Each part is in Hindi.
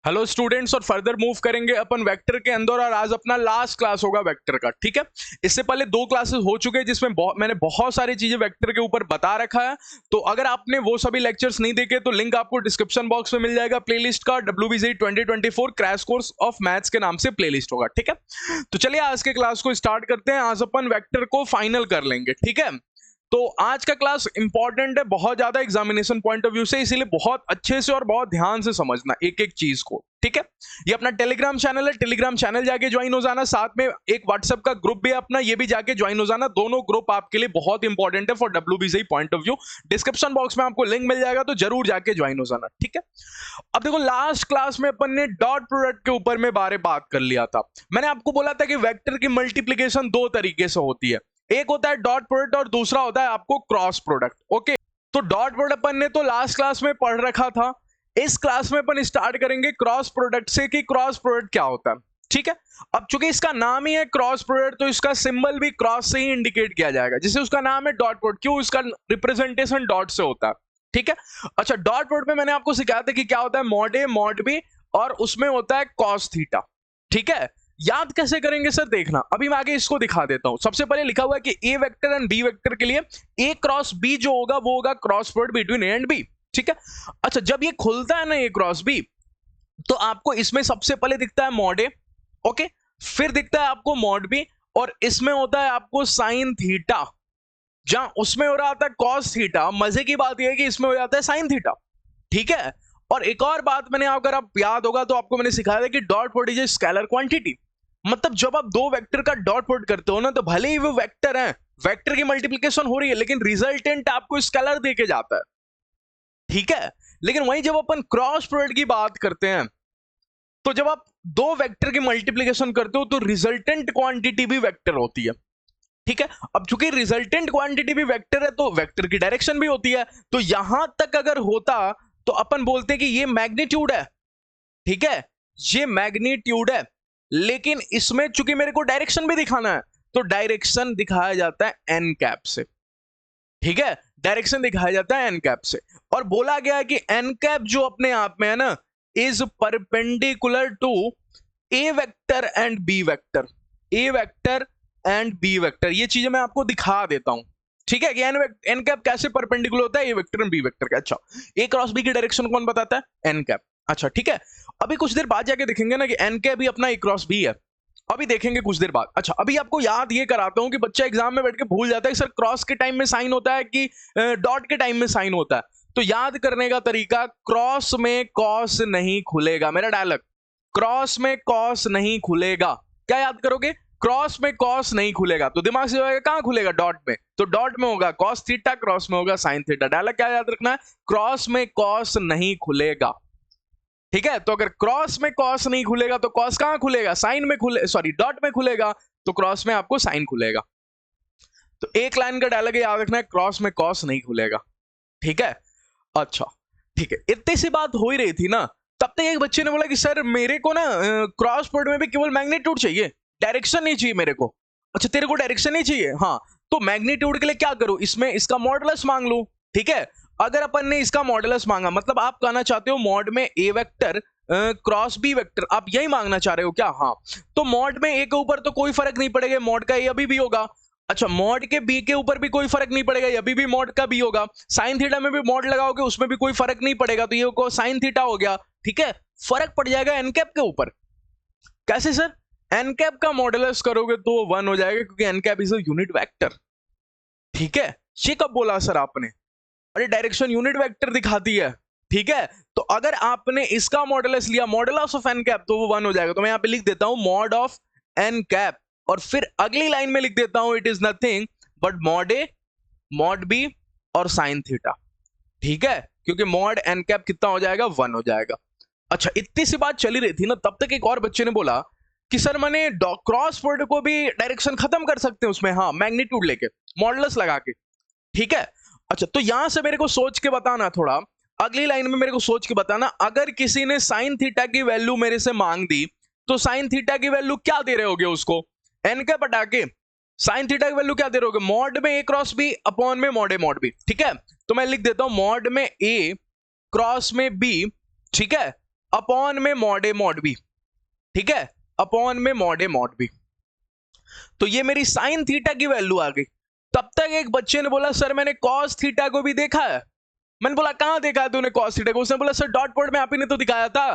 हेलो स्टूडेंट्स, और फर्दर मूव करेंगे अपन वेक्टर के अंदर, और आज अपना लास्ट क्लास होगा वेक्टर का। ठीक है, इससे पहले दो क्लासेस हो चुके हैं जिसमें मैंने बहुत सारी चीजें वेक्टर के ऊपर बता रखा है। तो अगर आपने वो सभी लेक्चर्स नहीं देखे तो लिंक आपको डिस्क्रिप्शन बॉक्स में मिल जाएगा प्लेलिस्ट का। WBZ 2024 crash course of maths के नाम से प्लेलिस्ट होगा। ठीक है, तो चलिए आज के क्लास को स्टार्ट करते हैं। आज अपन वेक्टर को फाइनल कर लेंगे। ठीक है, तो आज का क्लास इंपॉर्टेंट है बहुत ज्यादा एग्जामिनेशन पॉइंट ऑफ व्यू से, इसीलिए बहुत अच्छे से और बहुत ध्यान से समझना एक एक चीज को। ठीक है, ये अपना टेलीग्राम चैनल है, टेलीग्राम चैनल जाके ज्वाइन हो जाना। साथ में एक व्हाट्सएप का ग्रुप भी है अपना, ये भी जाके ज्वाइन हो जाना। दोनों ग्रुप आपके लिए बहुत इंपॉर्टेंट है for WBZ point of view. Description box में आपको लिंक मिल जाएगा, तो जरूर जाके ज्वाइन हो जाना। ठीक है, अब देखो लास्ट क्लास में अपन ने डॉट प्रोडक्ट के ऊपर में बात कर लिया था। मैंने आपको बोला था कि वेक्टर की मल्टीप्लीकेशन दो तरीके से होती है, एक होता है डॉट प्रोडक्ट और दूसरा होता है आपको क्रॉस प्रोडक्ट। ओके, तो डॉट प्रोडक्ट अपन ने तो लास्ट क्लास में पढ़ रखा था। इस क्लास में अपन स्टार्ट करेंगे क्रॉस प्रोडक्ट से कि क्रॉस प्रोडक्ट क्या होता है। ठीक है, अब चूंकि इसका नाम ही है क्रॉस प्रोडक्ट, तो इसका सिंबल भी क्रॉस से ही इंडिकेट किया जाएगा। जैसे उसका नाम है डॉट प्रोडक्ट, क्यों? इसका रिप्रेजेंटेशन डॉट से होता है। ठीक है, अच्छा, डॉट प्रोडक्ट में मैंने आपको सिखाया था कि क्या होता है, मॉड ए मॉड बी, और उसमें होता है कॉस थीटा। ठीक है, याद कैसे करेंगे सर, देखना अभी मैं आगे इसको दिखा देता हूं। सबसे पहले लिखा हुआ है कि ए वेक्टर एंड बी वेक्टर के लिए ए क्रॉस बी जो होगा वो होगा cross product between A and b. ठीक है, अच्छा, जब ये खुलता है ना ए क्रॉस बी, तो आपको इसमें सबसे पहले दिखता है मॉड ए। ओके, फिर दिखता है आपको मॉड बी, और इसमें होता है आपको साइन थीटा। जहां उसमें हो रहा था कॉस थीटा, मजे की बात यह है कि इसमें हो जाता है साइन थीटा। ठीक है, और एक और बात मैंने, अगर आप याद होगा तो आपको मैंने सिखाया था कि dot product is scalar quantity. मतलब जब आप दो वेक्टर का डॉट प्रोडक्ट करते हो ना, तो भले ही वो वेक्टर है, वेक्टर की मल्टीप्लिकेशन हो रही है, लेकिन रिजल्टेंट आपको स्केलर देके जाता है। ठीक है, लेकिन वहीं जब अपन क्रॉस प्रोडक्ट की बात करते हैं, तो जब आप दो वेक्टर की मल्टीप्लिकेशन करते हो तो रिजल्टेंट क्वांटिटी भी वेक्टर होती है। ठीक है, अब चूंकि रिजल्टेंट क्वांटिटी भी वेक्टर है, तो वेक्टर की डायरेक्शन भी होती है। तो यहां तक अगर होता तो अपन बोलते कि ये मैग्नीट्यूड है। ठीक है, ये मैग्नीट्यूड है, लेकिन इसमें चूंकि मेरे को डायरेक्शन भी दिखाना है, तो डायरेक्शन दिखाया जाता है एन कैप से। ठीक है, डायरेक्शन दिखाया जाता है एन कैप से, और बोला गया है कि एन कैप जो अपने आप में है ना, is perpendicular to a vector and b vector. A vector and b vector, ये चीजें मैं आपको दिखा देता हूं। ठीक है, कि एन कैप कैसे परपेंडिकुलर होता है ए वेक्टर एंड बी वेक्टर का। अच्छा, ए क्रॉस बी की डायरेक्शन कौन बताता है? N cap. अच्छा, ठीक है, अभी कुछ देर बाद जाके देखेंगे ना कि एन कैप भी अपना ए क्रॉस बी है, अभी देखेंगे कुछ देर बाद। अच्छा, अभी आपको याद ये कराता हूं कि बच्चा एग्जाम में बैठ के भूल जाता है सर क्रॉस के टाइम में साइन होता है कि डॉट के टाइम में साइन होता है। तो याद करने का तरीका, क्रॉस में कॉस नहीं खुलेगा। मेरा डायलॉग, क्रॉस में कॉस नहीं खुलेगा। क्या याद करोगे? क्रॉस में कॉस नहीं खुलेगा, तो दिमाग से जाएगा कहां खुलेगा? डॉट में। तो डॉट में होगा कॉस थीटा, क्रॉस में होगा साइन थीटा। डायलॉग क्या याद रखना है? क्रॉस में कॉस नहीं खुलेगा। ठीक है, तो अगर क्रॉस में कॉस नहीं खुलेगा तो कॉस कहां खुलेगा? साइन में खुले, सॉरी डॉट में खुलेगा, तो क्रॉस में आपको साइन खुलेगा। तो एक लाइन का डायलॉग याद रखना है, क्रॉस में कॉस नहीं खुलेगा। ठीक है, अच्छा, ठीक है, इतनी सी बात हो ही रही थी ना, तब तक एक बच्चे ने बोला कि सर मेरे को ना क्रॉस प्रोडक्ट में भी केवल मैग्नीट्यूड चाहिए, डायरेक्शन नहीं चाहिए मेरे को। अच्छा, तेरे को डायरेक्शन नहीं चाहिए? हाँ, तो मैग्नीट्यूड के लिए क्या करूं? इसमें इसका मॉडुलस मांग लूं। ठीक है, अगर अपन ने इसका मॉडुलस मांगा, मतलब आप कहना चाहते हो मॉड में ए वेक्टर क्रॉस बी वेक्टर, आप यही मांगना चाह रहे हो क्या? हाँ, तो मॉड में ए के ऊपर तो कोई फर्क नहीं पड़ेगा, मॉड का ए अभी भी होगा। अच्छा, मॉड के बी के ऊपर भी कोई फर्क नहीं पड़ेगा, अभी भी मॉड का बी होगा। साइन थीटा में भी मॉड लगाओगे, उसमें भी कोई फर्क नहीं पड़ेगा, तो ये को साइन थीटा हो गया। ठीक है, फर्क पड़ जाएगा एन कैप के ऊपर। कैसे सर? एन कैप का मॉडुलस करोगे तो 1 हो जाएगा, क्योंकि n cap is a unit vector. ठीक है, ये कब बोला सर आपने? अरे डायरेक्शन यूनिट वेक्टर दिखाती है। ठीक है, तो अगर आपने इसका मॉडुलस लिया, मॉडुलस ऑफ एन कैप, तो वो 1 हो जाएगा। तो मैं यहां पे लिख देता हूं मॉड ऑफ एन कैप, और फिर अगली लाइन में लिख देता हूं it is nothing but mod a mod b और साइन थीटा। ठीक है, क्योंकि मॉड एन कैप कितना हो जाएगा? 1 हो जाएगा। अच्छा, इतनी सी बात चली रही थी ना, तब तक एक और बच्चे ने बोला कि सर मैंने क्रॉस प्रोडक्ट को भी डायरेक्शन खत्म कर सकते हैं उसमें, हाँ, मैग्नीट्यूड लेके, मॉडुलस लगा के। ठीक है, अच्छा, तो यहां से मेरे को सोच के बताना थोड़ा, अगली लाइन में मेरे को सोच के बताना, अगर किसी ने साइन थीटा की वैल्यू मेरे से मांग दी, तो साइन थीटा की वैल्यू क्या दे रहे होगे उसको? एन कैप हटा के साइन थीटा की वैल्यू क्या दे रहे होगे? मॉड में ए क्रॉस बी अपॉन में मॉड ए मॉड बी। ठीक है, तो मैं लिख देता हूं मॉड में ए क्रॉस में बी। ठीक है, अपॉन में मॉड ए मॉड बी, ठीक है, अपॉन में मॉड ए मॉड बी। तो ये मेरी साइन थीटा की वैल्यू आ गई। तब तक एक बच्चे ने बोला सर मैंने कॉस थीटा को भी देखा है। मैंने बोला कहां देखा है तूने कॉस थीटा को? उसने बोला सर डॉट प्रोडक्ट में आप ही ने तो दिखाया था।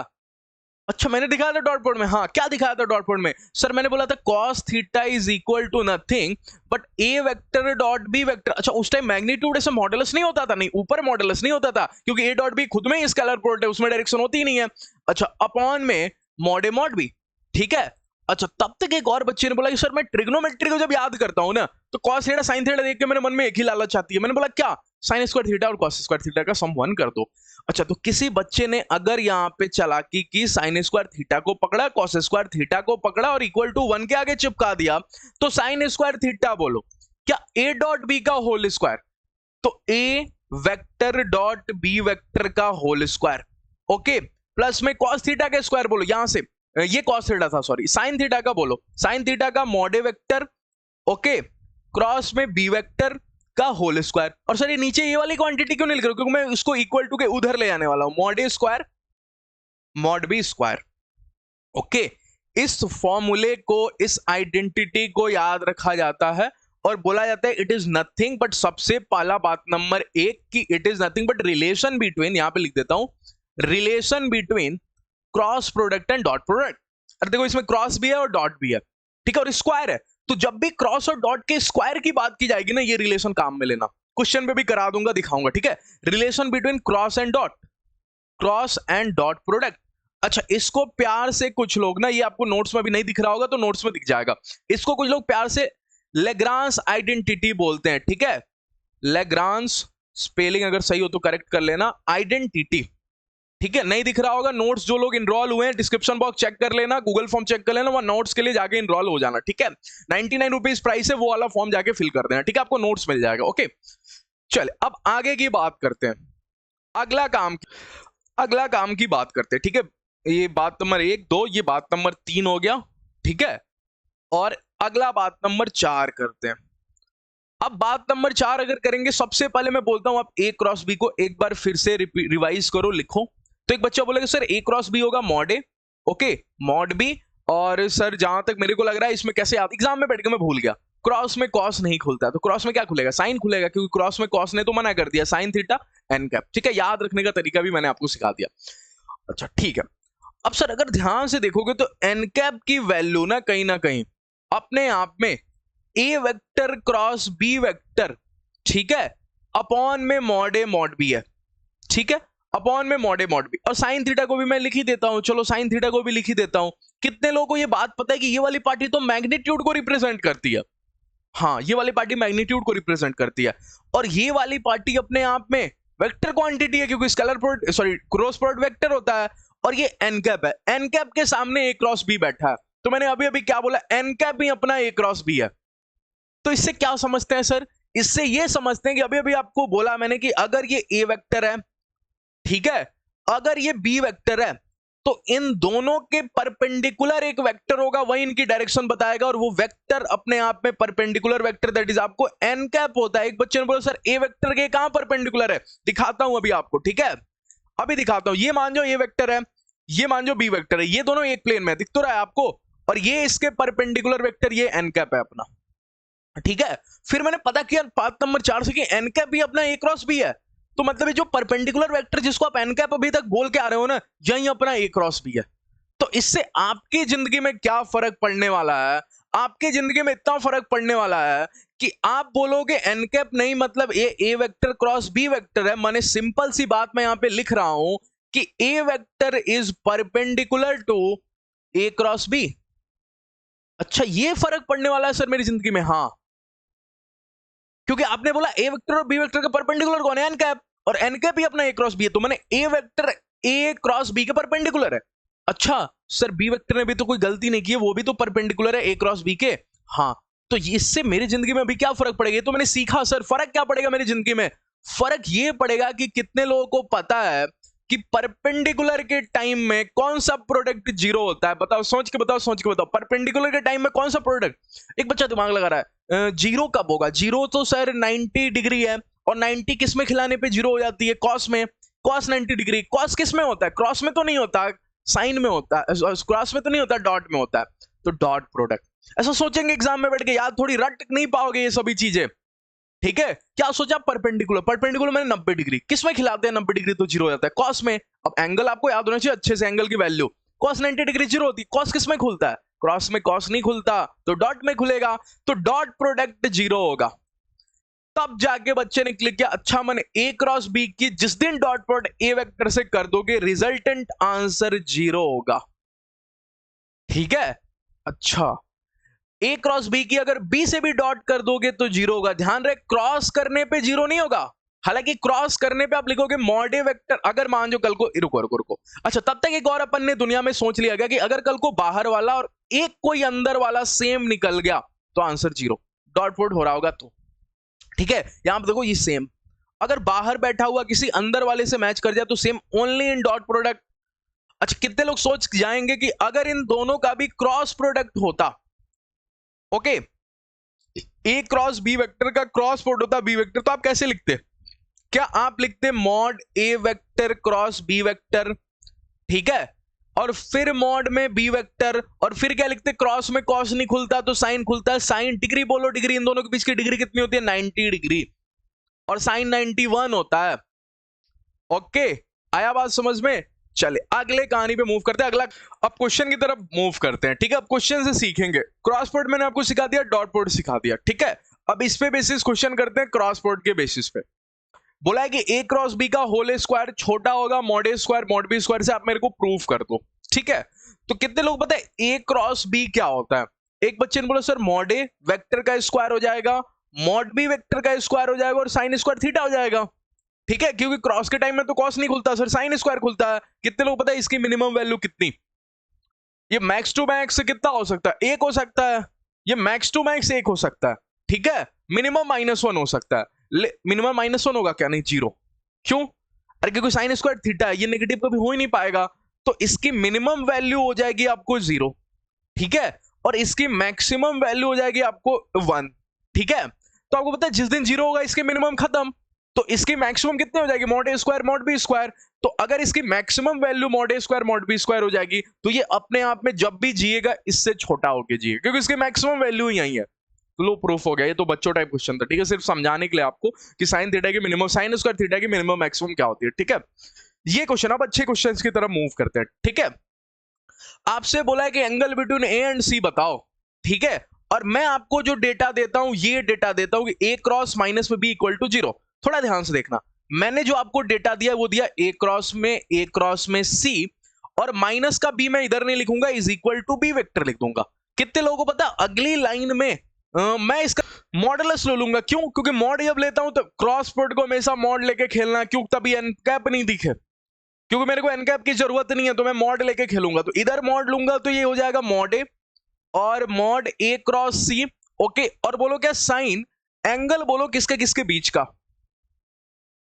अच्छा मैंने दिखाया था डॉट प्रोडक्ट में? हाँ क्या दिखाया था डॉट प्रोडक्ट में? सर मैंने बोला था cos theta is equal to nothing but a vector dot b vector. अच्छा उस टाइम मैग्नीट्यूड ऐसे मॉडुलस नहीं होता था, नहीं ऊपर मॉडुलस नहीं होता था क्योंकि a डॉट b खुद में ही स्केलर प्रोडक्ट है, उसमें डायरेक्शन होती ही नहीं है। अच्छा अपॉन में मॉड a मॉड b, ठीक है। अच्छा तब तक एक और बच्चे ने बोला कि सर मैं ट्रिग्नोमेट्री को जब याद करता हूं ना तो cos थीटा sin थीटा देख के मेरे मन में एक ही लालच आती है। मैंने बोला क्या? sin स्क्वायर थीटा और cos स्क्वायर थीटा का सम 1 कर दो। अच्छा तो किसी बच्चे ने अगर यहाँ पे चालाकी की sin स्क्वायर थीटा को पकड़ा, cos स्क्वायर थीटा को पकड़ा और इक्वल टू 1 के आगे चिपका दिया, तो sin स्क्वायर थीटा बोलो क्या a डॉट b का होल स्क्वायर? तो a vector dot b vector का होल स्क्वायर, ओके, प्लस में cos थीटा का स्क्वायर बोलो, यहां से ये cos थीटा था सॉरी, sin थीटा का बोलो, sin थीटा का मॉड ए वेक्टर, ओके, क्रॉस में b वेक्टर का होल स्क्वायर। और सर ये नीचे ये वाली क्वांटिटी क्यों नहीं लिख रहा हूं? क्योंकि मैं इसको इक्वल टू के उधर ले आने वाला हूं, mod A square mod B square, okay. इस फॉर्मूले को, इस आइडेंटिटी को याद रखा जाता है और बोला जाता है इट इज नथिंग बट, सबसे पहला बात नंबर 1 कि it is nothing but relation between, यहां पे लिख देता हूं, relation between cross product and dot product. अरे देखो इसमें क्रॉस भी है और डॉट भी है, ठीक है, और स्क्वायर है। तो जब भी क्रॉस और डॉट के स्क्वायर की बात की जाएगी ना, ये रिलेशन काम में लेना, क्वेश्चन पे भी करा दूंगा, दिखाऊंगा, ठीक है। Relation between cross and dot, cross and dot product. अच्छा इसको प्यार से कुछ लोग ना, ये आपको नोट्स में भी नहीं दिख रहा होगा तो नोट्स में दिख जाएगा, इसको कुछ लोग प्यार से लेग्रांस आइडेंटिटी बोलते हैं, ठीक है। लेग्रांस, स्पेलिंग अगर सही हो तो करेक्ट कर लेना, आइडेंटिटी, ठीक है। नहीं दिख रहा होगा, नोट्स जो लोग इनरोल हुए हैं डिस्क्रिप्शन बॉक्स चेक कर लेना, गूगल फॉर्म चेक कर लेना, वहां नोट्स के लिए जाके इनरोल हो जाना, ठीक है। 99 रुपीज प्राइस है, वो वाला फॉर्म जाके फिल कर देना, ठीक है, आपको नोट्स मिल जाएगा, ओके। चल अब आगे की बात करते हैं, अगला काम की बात करते हैं, ठीक है। ये बात नंबर 1 2, ये बात नंबर 3 हो गया, ठीक है। और अगला बात नंबर 4 करते हैं। अब बात नंबर 4 अगर करेंगे, सबसे पहले मैं बोलता हूं आप a क्रॉस b को एक बार फिर से रिवाइज करो, लिखो। तो एक बच्चा बोलेगा सर a क्रॉस b होगा mod a, okay, mod b, और सर जहां तक मेरे को लग रहा है इसमें कैसे याद, एग्जाम में बैठ के मैं भूल गया, क्रॉस में कॉस नहीं खुलता, तो क्रॉस में क्या खुलेगा? साइन खुलेगा, क्योंकि क्रॉस में कॉस ने तो मना कर दिया, साइन थीटा एन कैप, ठीक है। याद रखने का तरीका भी मैंने आपको सिखा दिया। अच्छा ठीक है, अब सर अगर ध्यान से देखोगे तो एन कैप की वैल्यू ना कहीं अपने आप में ए वेक्टर क्रॉस बी वेक्टर, ठीक है, अपॉन में मॉड ए मॉड बी है, ठीक है, अपॉन में मॉड ए मॉड बी। और साइन थीटा को भी मैं लिख ही देता हूं, चलो साइन थीटा को भी लिख ही देता हूं। कितने लोगों को ये बात पता है कि ये वाली पार्टी तो मैग्नीट्यूड को रिप्रेजेंट करती है? हाँ ये वाली पार्टी मैग्नीट्यूड को रिप्रेजेंट करती है, और ये वाली पार्टी अपने आप में वेक्टर क्वांटिटी है, क्योंकि scalar product sorry cross product vector होता है, और ये एन कैप है, एन कैप के सामने ए क्रॉस बी बैठा है। तो मैंने अभी अभी क्या बोला, एन कैप ही अपना ए क्रॉस बी है। तो इससे क्या समझते हैं सर? इससे ये समझते हैं कि अभी अभी आपको बोला मैंने कि अगर ये ए वेक्टर है, ठीक है, अगर ये बी वेक्टर है, तो इन दोनों के परपेंडिकुलर एक वेक्टर होगा, वही इनकी डायरेक्शन बताएगा, और वो वेक्टर अपने आप में परपेंडिकुलर वेक्टर, दैट इज आपको एन कैप होता है। एक बच्चे ने बोला सर ए वेक्टर के कहां परपेंडिकुलर है? दिखाता हूं अभी आपको, ठीक है, अभी दिखाता हूं। ये मान जो ए वेक्टर है, ये मान जो बी वेक्टर है, ये दोनों एक प्लेन में दिख तो रहा है आपको, और ये इसके परपेंडिकुलर वेक्टर, ये एन कैप है अपना, ठीक है। फिर मैंने पता किया बात नंबर 4 से कि एन कैप भी अपना ए क्रॉस बी है, तो मतलब ये जो परपेंडिकुलर वेक्टर जिसको आप एन कैप अभी तक बोल के आ रहे हो ना, यही अपना ए क्रॉस बी है। तो इससे आपकी जिंदगी में क्या फर्क पड़ने वाला है? आपकी जिंदगी में इतना फर्क पड़ने वाला है कि आप बोलोगे एन कैप नहीं, मतलब ए वेक्टर क्रॉस बी वेक्टर है। मैंने सिंपल सी बात मैं यहां पे लिख रहा हूं कि ए vector is perpendicular to A cross B. अच्छा ये फर्क पड़ने वाला है सर मेरी जिंदगी में, हाँ, क्योंकि आपने बोला ए वेक्टर और बी वेक्टर का परपेंडिकुलर कौन है? एन कैप, और एन कैप ही अपना ए क्रॉस बी है, तो मैंने ए वेक्टर ए क्रॉस बी के परपेंडिकुलर है। अच्छा सर बी वेक्टर ने भी तो कोई गलती नहीं की है, वो भी तो परपेंडिकुलर है ए क्रॉस बी के, हाँ। तो इससे मेरी जिंदगी में अभी क्या फर्क पड़ेगा? तो मैंने सीखा सर, फर्क क्या पड़ेगा मेरी जिंदगी में? फर्क ये पड़ेगा कि कितने लोगों को पता है कि परपेंडिकुलर के टाइम में कौन सा प्रोडक्ट जीरो होता है? बताओ, सोच के बताओ, सोच के बताओ, परपेंडिकुलर के टाइम में कौन सा प्रोडक्ट? एक बच्चा दिमाग लगा रहा है, जीरो कब होगा? जीरो तो सर 90 डिग्री है, और 90 किस में खिलाने पे जीरो हो जाती है? कॉस में, कॉस 90 डिग्री। कॉस किस में होता है? क्रॉस में तो नहीं होता, साइन में होता है, क्रॉस में तो नहीं होता, डॉट में होता है। तो डॉट प्रोडक्ट। ऐसा सोचेंगे एग्जाम में बैठ के, याद थोड़ी रट नहीं पाओगे ये सभी चीजें, ठीक है। क्या सोचा, परपेंडिकुलर, परपेंडिकुलर मैंने 90 डिग्री, किस में खिलाते हैं 90 डिग्री तो जीरो हो जाता है, कॉस में। अब एंगल आपको याद होना चाहिए अच्छे से, एंगल की वैल्यू, कॉस 90 डिग्री जीरो होती है, कॉस किस में खुलता है, क्रॉस में, कॉस नहीं खुलता, तो डॉट में खुलेगा, तो डॉट प्रोडक्ट जीरो होगा। तब जाके बच्चे ने क्लिक किया, अच्छा मैंने ए क्रॉस बी की जिस दिन डॉट प्रोडक्ट ए वेक्टर से कर दोगे रिजल्टेंट आंसर जीरो होगा, ठीक है। अच्छा, ए क्रॉस बी की अगर बी से भी डॉट कर दोगे तो जीरो होगा। ध्यान रहे, क्रॉस करने पे जीरो नहीं होगा, हालांकि क्रॉस करने पे आप लिखोगे मॉड ए वेक्टर, अगर मान जो कल को, रुको रुको रुको, अच्छा तब तक एक और अपन ने दुनिया में सोच लिया गया कि अगर कल को बाहर वाला और एक कोई अंदर वाला सेम निकल गया तो आंसर जीरो, डॉट प्रोडक्ट हो रहा होगा तो, ठीक है। यहां पर देखो ये सेम, अगर बाहर बैठा हुआ किसी अंदर वाले से मैच कर जाए तो same only in dot product. अच्छा, कितने लोग सोच जाएंगे कि अगर इन दोनों का भी क्रॉस प्रोडक्ट होता, ओके, ए क्रॉस बी वेक्टर का क्रॉस प्रोडक्ट होता बी वेक्टर, तो आप कैसे लिखते, क्या आप लिखते मॉड ए वेक्टर क्रॉस बी वेक्टर, ठीक है, और फिर मॉड में बी वेक्टर, और फिर क्या लिखते, क्रॉस में कॉस नहीं खुलता तो साइन खुलता है, साइन डिग्री बोलो, डिग्री इन दोनों के बीच की डिग्री कितनी होती है 90 डिग्री, और साइन 91 होता है। ओके, आया बात समझ में। चले अगले कहानी पे मूव करते हैं, अगला अब क्वेश्चन की तरफ मूव करते हैं, ठीक है। अब क्वेश्चन से सीखेंगे, क्रॉस प्रोडक्ट मैंने आपको सिखा दिया, डॉट प्रोडक्ट सिखा दिया, ठीक है। अब इस पे बेसिस क्वेश्चन करते हैं, क्रॉस प्रोडक्ट के बेसिस पे। बोला है कि ए क्रॉस बी का होल स्क्वायर छोटा होगा mod A square mod B square से, आप मेरे को प्रूफ कर दो, ठीक है। तो कितने लोग पता है ए क्रॉस बी क्या होता है, एक बच्चे ने बोला सर मॉड ए वेक्टर का स्क्वायर हो जाएगा, मॉड बी वेक्टर का स्क्वायर हो जाएगा और साइन स्क्वायर थीटा हो जाएगा, ठीक है, क्योंकि क्रॉस के टाइम में तो कॉस नहीं खुलता सर, साइन स्क्वायर खुलता है। कितने लोग पता है इसकी मिनिमम वैल्यू कितनी, ये मैक्स टू मैक्स कितना हो सकता है, एक हो सकता है, ये मैक्स टू मैक्स एक हो सकता है, ठीक है, मिनिमम -1 हो सकता है, मिनिमम -1 होगा क्या, नहीं जीरो, क्यों, अरे क्योंकि साइन स्क्वायर थीटा है, ये नेगेटिव कभी हो ही नहीं पाएगा, तो इसकी मिनिमम वैल्यू हो जाएगी आपको 0, ठीक है, और इसकी मैक्सिमम वैल्यू हो जाएगी आपको 1, ठीक है। तो आपको पता है जिस दिन 0 होगा इसके मिनिमम खत्म, तो इसकी मैक्सिमम कितनी हो जाएगी, mod A square mod B square. तो अगर इसकी maximum value mod A square mod B square हो जाएगी तो ये अपने आप में जब भी जिएगा इससे छोटा होके जिएगा, क्योंकि इसकी मैक्सिमम वैल्यू ही यही है। तो लो प्रूफ हो गया, ये तो बच्चों टाइप क्वेश्चन था, ठीक है, सिर्फ समझाने के लिए आपको कि साइन थीटा की मिनिमम, साइन स्क्वायर थीटा की मिनिमम मैक्सिमम क्या होती है, ठीक है। ये क्वेश्चन, अब अच्छे क्वेश्चंस की तरफ मूव करते हैं, ठीक है। आपसे बोला है कि एंगल बिटवीन ए एंड सी बताओ, ठीक है, और मैं आपको जो डेटा देता हूं ये डेटा देता हूं कि ए क्रॉस माइनस में बी इक्वल टू 0। थोड़ा ध्यान से देखना, मैंने जो आपको डेटा दिया वो दिया ए क्रॉस में सी, और माइनस का बी मैं इधर नहीं लिखूंगा, is equal to b vector लिख दूंगा। कितने लोगों को पता, अगली लाइन में मैं इसका मॉडुलस ले लूंगा, क्यों, क्योंकि मॉड जब लेता हूं तो क्रॉस प्रोडक्ट को हमेशा मॉड लेके खेलना, क्यों, तभी एन कैप नहीं दिखे, क्योंकि मेरे को एन कैप की जरूरत नहीं है, तो मैं मॉड लेके खेलूंगा, तो इधर मॉड लूंगा तो ये हो जाएगा मॉड ए और mod A cross C, okay. और बोलो क्या साइन, एंगल बोलो किसके किसके बीच का,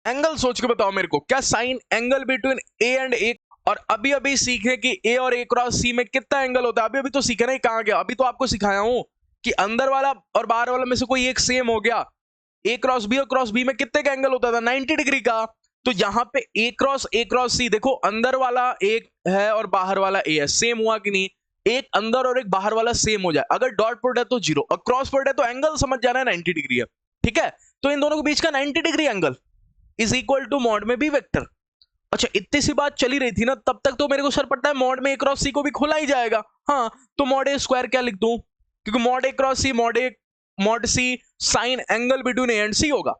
एंगल सोच के बताओ मेरे को, क्या sine angle between A and A. और अभी अभी सीखे कि ए और ए क्रॉस सी में कितना एंगल होता है, अभी अभी तो सीखे नहीं, कहां गया, अभी तो आपको सिखाया हूं कि अंदर वाला और बाहर वाला में से कोई एक सेम हो गया, ए क्रॉस बी और क्रॉस बी में कितने का एंगल होता था 90 डिग्री का। तो यहां पे ए क्रॉस सी, देखो अंदर वाला एक है और बाहर वाला ए है, सेम हुआ कि नहीं, एक अंदर और एक बाहर वाला सेम हो जाए, अगर डॉट प्रोडक्ट है तो 0 और क्रॉस प्रोडक्ट है तो एंगल समझ जाना है 90 डिग्री है, ठीक है। तो इन दोनों के बीच का 90 degree angle is equal to mod में बी वेक्टर। अच्छा, इतनी सी बात चली रही थी ना, तब तक तो मेरे को सर पड़ता है मॉड में ए क्रॉस सी को भी खुला ही जाएगा, हाँ, तो मॉड ए स्क्वायर क्या लिख दूं, क्योंकि mod A cross C mod C sine angle between A and C होगा,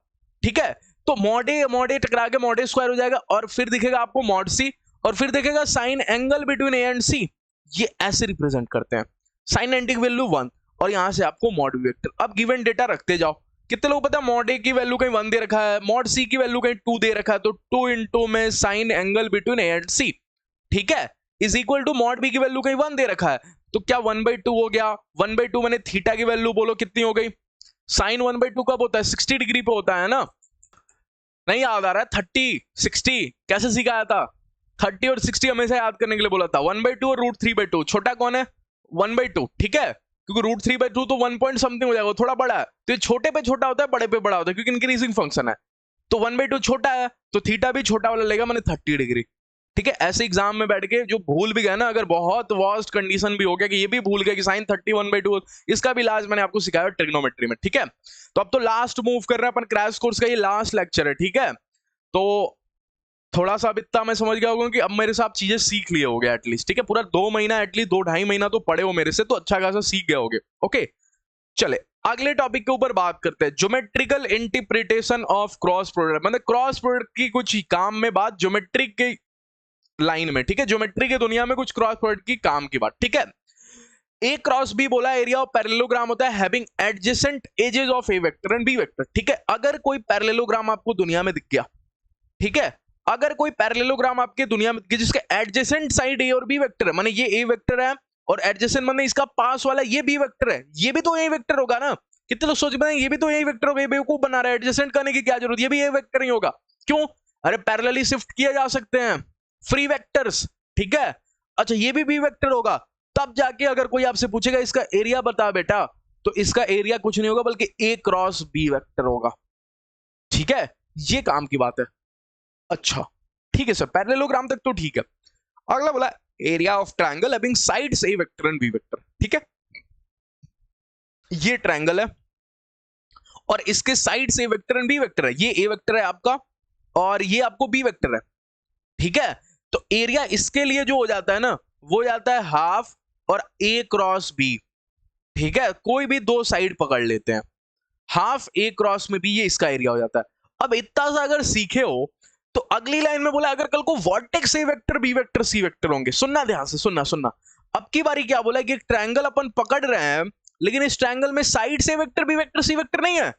ठीक है। तो मॉड ए टकरा के मॉड ए स्क्वायर हो जाएगा, और फिर दिखेगा आपको मॉड सी, और फिर दिखेगा sine angle between A and C, ये ऐसे रिप्रेजेंट करते हैं, साइन 90 की वैल्यू 1, और यहां से आपको मॉड वेक्टर। अब गिवन डेटा रखते जाओ, कितने लोग पता है मॉड ए की वैल्यू कहीं 1 दे रखा है, मॉड सी की वैल्यू कहीं 2 दे रखा है, तो 2 इंटू में sine angle between A and C, ठीक है, is equal to mod B की वैल्यू कहीं 1 दे रखा है, तो क्या 1/2 हो गया, 1/2 मैंने थीटा की वैल्यू बोलो कितनी हो गई, साइन 1/2 कब होता है 60 डिग्री पे होता है ना, नहीं याद आ रहा है, 30 60 कैसे सिखाया था, 30 और 60 हमेशा याद करने के लिए बोला था, 1/2 और √3/2, छोटा कौन है 1/2, ठीक है, क्योंकि √3/2 तो 1 पॉइंट समथिंग हो जाएगा, थोड़ा बड़ा है, तो ये छोटे पे छोटा होता है बड़े पे बड़ा होता है, क्योंकि इंक्रीजिंग फंक्शन है, तो 1/2 छोटा है तो थीटा भी छोटा वाला लेगा, मैंने 30 डिग्री, ठीक है, ऐसे एग्जाम में बैठ के जो भूल भी गया ना, अगर बहुत वर्स्ट कंडीशन भी हो गया कि ये भी भूल गया कि साइन 31/2, इसका भी इलाज मैंने आपको सिखाया ट्रिग्नोमेट्री में। ठीक है, तो अब तो लास्ट मूव कर रहे हैं अपन, क्रैश कोर्स का ये लास्ट लेक्चर है। ठीक है, तो थोड़ा सा अब इतना मैं समझ गया होगा कि अब मेरे से आप चीजें सीख लिए होगे एटलीस्ट। ठीक है, पूरा 2 महीना एटलीस्ट 2-2.5 महीना तो पढ़े हो मेरे से, तो अच्छा खासा सीख गए होगे। ओके, चले अगले टॉपिक के ऊपर बात करते हैं, geometrical interpretation of cross product. मतलब क्रॉस प्रोडक्ट की कुछ काम में बात ज्योमेट्री के लाइन में। ठीक है, ज्योमेट्री की दुनिया में कुछ क्रॉस प्रोडक्ट की काम की बात। ठीक है, ए क्रॉस बी बोला, एरिया ऑफ पैरेललोग्राम होता है having adjacent edges of a vector and b vector. ठीक है, अगर कोई पैरेललोग्राम आपको दुनिया में दिख गया, ठीक है, अगर कोई पैरेललोग्राम आपके दुनिया में जिसके एडजेसेंट साइड ए और बी वेक्टर है, माने ये ए वेक्टर है और एडजेसेंट माने इसका पास वाला ये बी वेक्टर है, ये भी तो ए वेक्टर होगा ना। कितने लोग सोच रहे हैं ये भी तो ए वेक्टर होगा, बेवकूफ बना रहा है, एडजेसेंट करने की क्या जरूरत, ये भी ए वेक्टर ही होगा। क्यों? अरे पैरेलली शिफ्ट किए जा सकते हैं, फ्री वेक्टर्स। ठीक है, अच्छा ये भी बी वेक्टर होगा, तब जाके अगर कोई आपसे पूछेगा इसका एरिया बता बेटा, तो इसका एरिया कुछ नहीं होगा बल्कि ए क्रॉस बी वेक्टर होगा। ठीक है, ये काम की बात है। अच्छा ठीक है सर, पैरेललोग्राम तक तो ठीक है। अगला बोला area of triangle having sides a vector and b vector. ठीक है, ये ट्रायंगल है और इसके sides a vector and b vector है, ये ए वेक्टर है आपका और ये आपको बी वेक्टर है। ठीक है, तो एरिया इसके लिए जो हो जाता है ना, वो जाता है हाफ और ए क्रॉस बी। ठीक है, कोई भी दो साइड पकड़ लेते हैं, हाफ ए क्रॉस में बी, ये इसका एरिया हो जाता है। अब इतना सा अगर सीखे हो तो अगली लाइन में बोला अगर कल को vertex a vector B vector C vector होंगे, सुनना ध्यान से, सुनना। अब की बारी क्या बोला कि एक ट्रायंगल अपन पकड़ रहे हैं, लेकिन इस ट्रायंगल में साइड से वेक्टर बी वेक्टर सी वेक्टर नहीं है,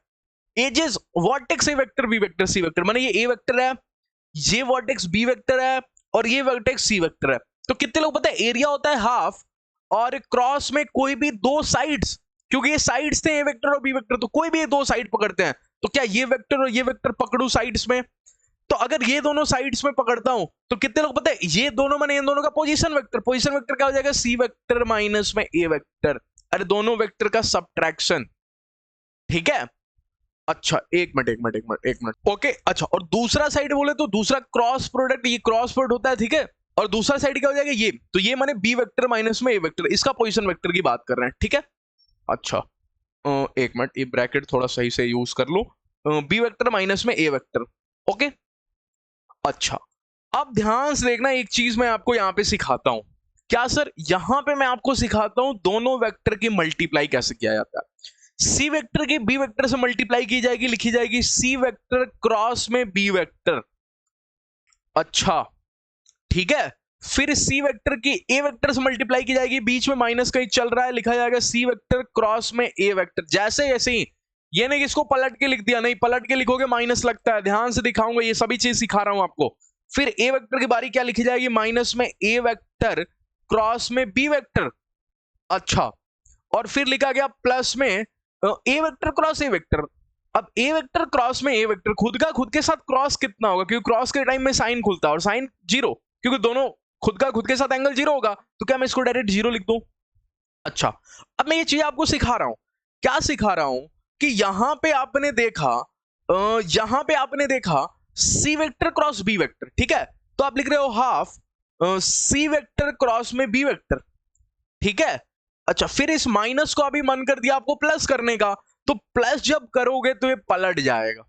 edges vertex a vector B vector C vector, माने ये ए वेक्टर है, ये वर्टेक्स बी वेक्टर है और ये वर्टेक्स सी वेक्टर है। तो कितने लोग पता है एरिया होता है हाफ और क्रॉस में कोई भी दो साइड्स, क्योंकि ये साइड्स थे ए वेक्टर और बी वेक्टर, तो कोई भी दो साइड पकड़ते हैं, तो क्या ये वेक्टर और ये वेक्टर पकड़ू साइड्स में, तो अगर ये दोनों साइड्स में पकड़ता हूं तो कितने लोग पता है ये दोनों माने इन दोनों का पोजीशन वेक्टर क्या हो जाएगा, सी वेक्टर माइनस में ए वेक्टर, अरे दोनों वेक्टर का सब्ट्रैक्शन। ठीक है, अच्छा एक मिनट ओके। अच्छा और दूसरा साइड बोले तो दूसरा क्रॉस प्रोडक्ट, ये क्रॉस प्रोडक्ट होता है। ठीक है, और दूसरा साइड क्या हो जाएगा, ये तो ये माने बी वेक्टर माइनस में ए वेक्टर, इसका पोजीशन वेक्टर की बात कर रहे हैं। ठीक है, अच्छा एक मिनट, ये ब्रैकेट थोड़ा सही से यूज कर लो, बी वेक्टर माइनस में ए वेक्टर। ओके, अच्छा अब ध्यान से देखना, एक चीज मैं आपको यहां पे सिखाता हूं। क्या सर? यहां पे मैं आपको सिखाता हूं दोनों वेक्टर की मल्टीप्लाई कैसे किया जाता है। सी वेक्टर की बी वेक्टर से मल्टीप्लाई की जाएगी, लिखी जाएगी सी वेक्टर क्रॉस में बी वेक्टर। अच्छा ठीक है, फिर सी वेक्टर की ए वेक्टर से मल्टीप्लाई की जाएगी, बीच में माइनस कहीं चल रहा है, लिखा जाएगा सी वेक्टर क्रॉस में ए वेक्टर। जैसे ही ये नहीं कि इसको पलट के लिख दिया, नहीं पलट के लिखोगे माइनस लगता है, ध्यान से दिखाऊंगा, ये सभी चीज सिखा रहा हूं आपको। फिर ए वेक्टर की बारी क्या लिखी जाएगी, माइनस में ए वेक्टर क्रॉस में बी वेक्टर। अच्छा, और फिर लिखा गया प्लस में ए वेक्टर क्रॉस ए वेक्टर। अब ए वेक्टर क्रॉस में ए वेक्टर, खुद के साथ क्रॉस कितना होगा, क्योंकि क्रॉस के टाइम में साइन खुलता है और साइन 0, क्योंकि दोनों खुद के साथ एंगल 0 होगा, तो क्या मैं इसको डायरेक्ट 0 लिख दूं। अच्छा, अब मैं ये चीज आपको सिखा रहा हूं, क्या सिखा रहा हूं कि यहां पे आपने देखा C vector cross B vector. ठीक है, तो आप लिख रहे हो हाफ सी वेक्टर क्रॉस में बी वेक्टर। ठीक है, अच्छा फिर इस माइनस को अभी मन कर दिया आपको प्लस करने का, तो प्लस जब करोगे तो ये पलट जाएगा,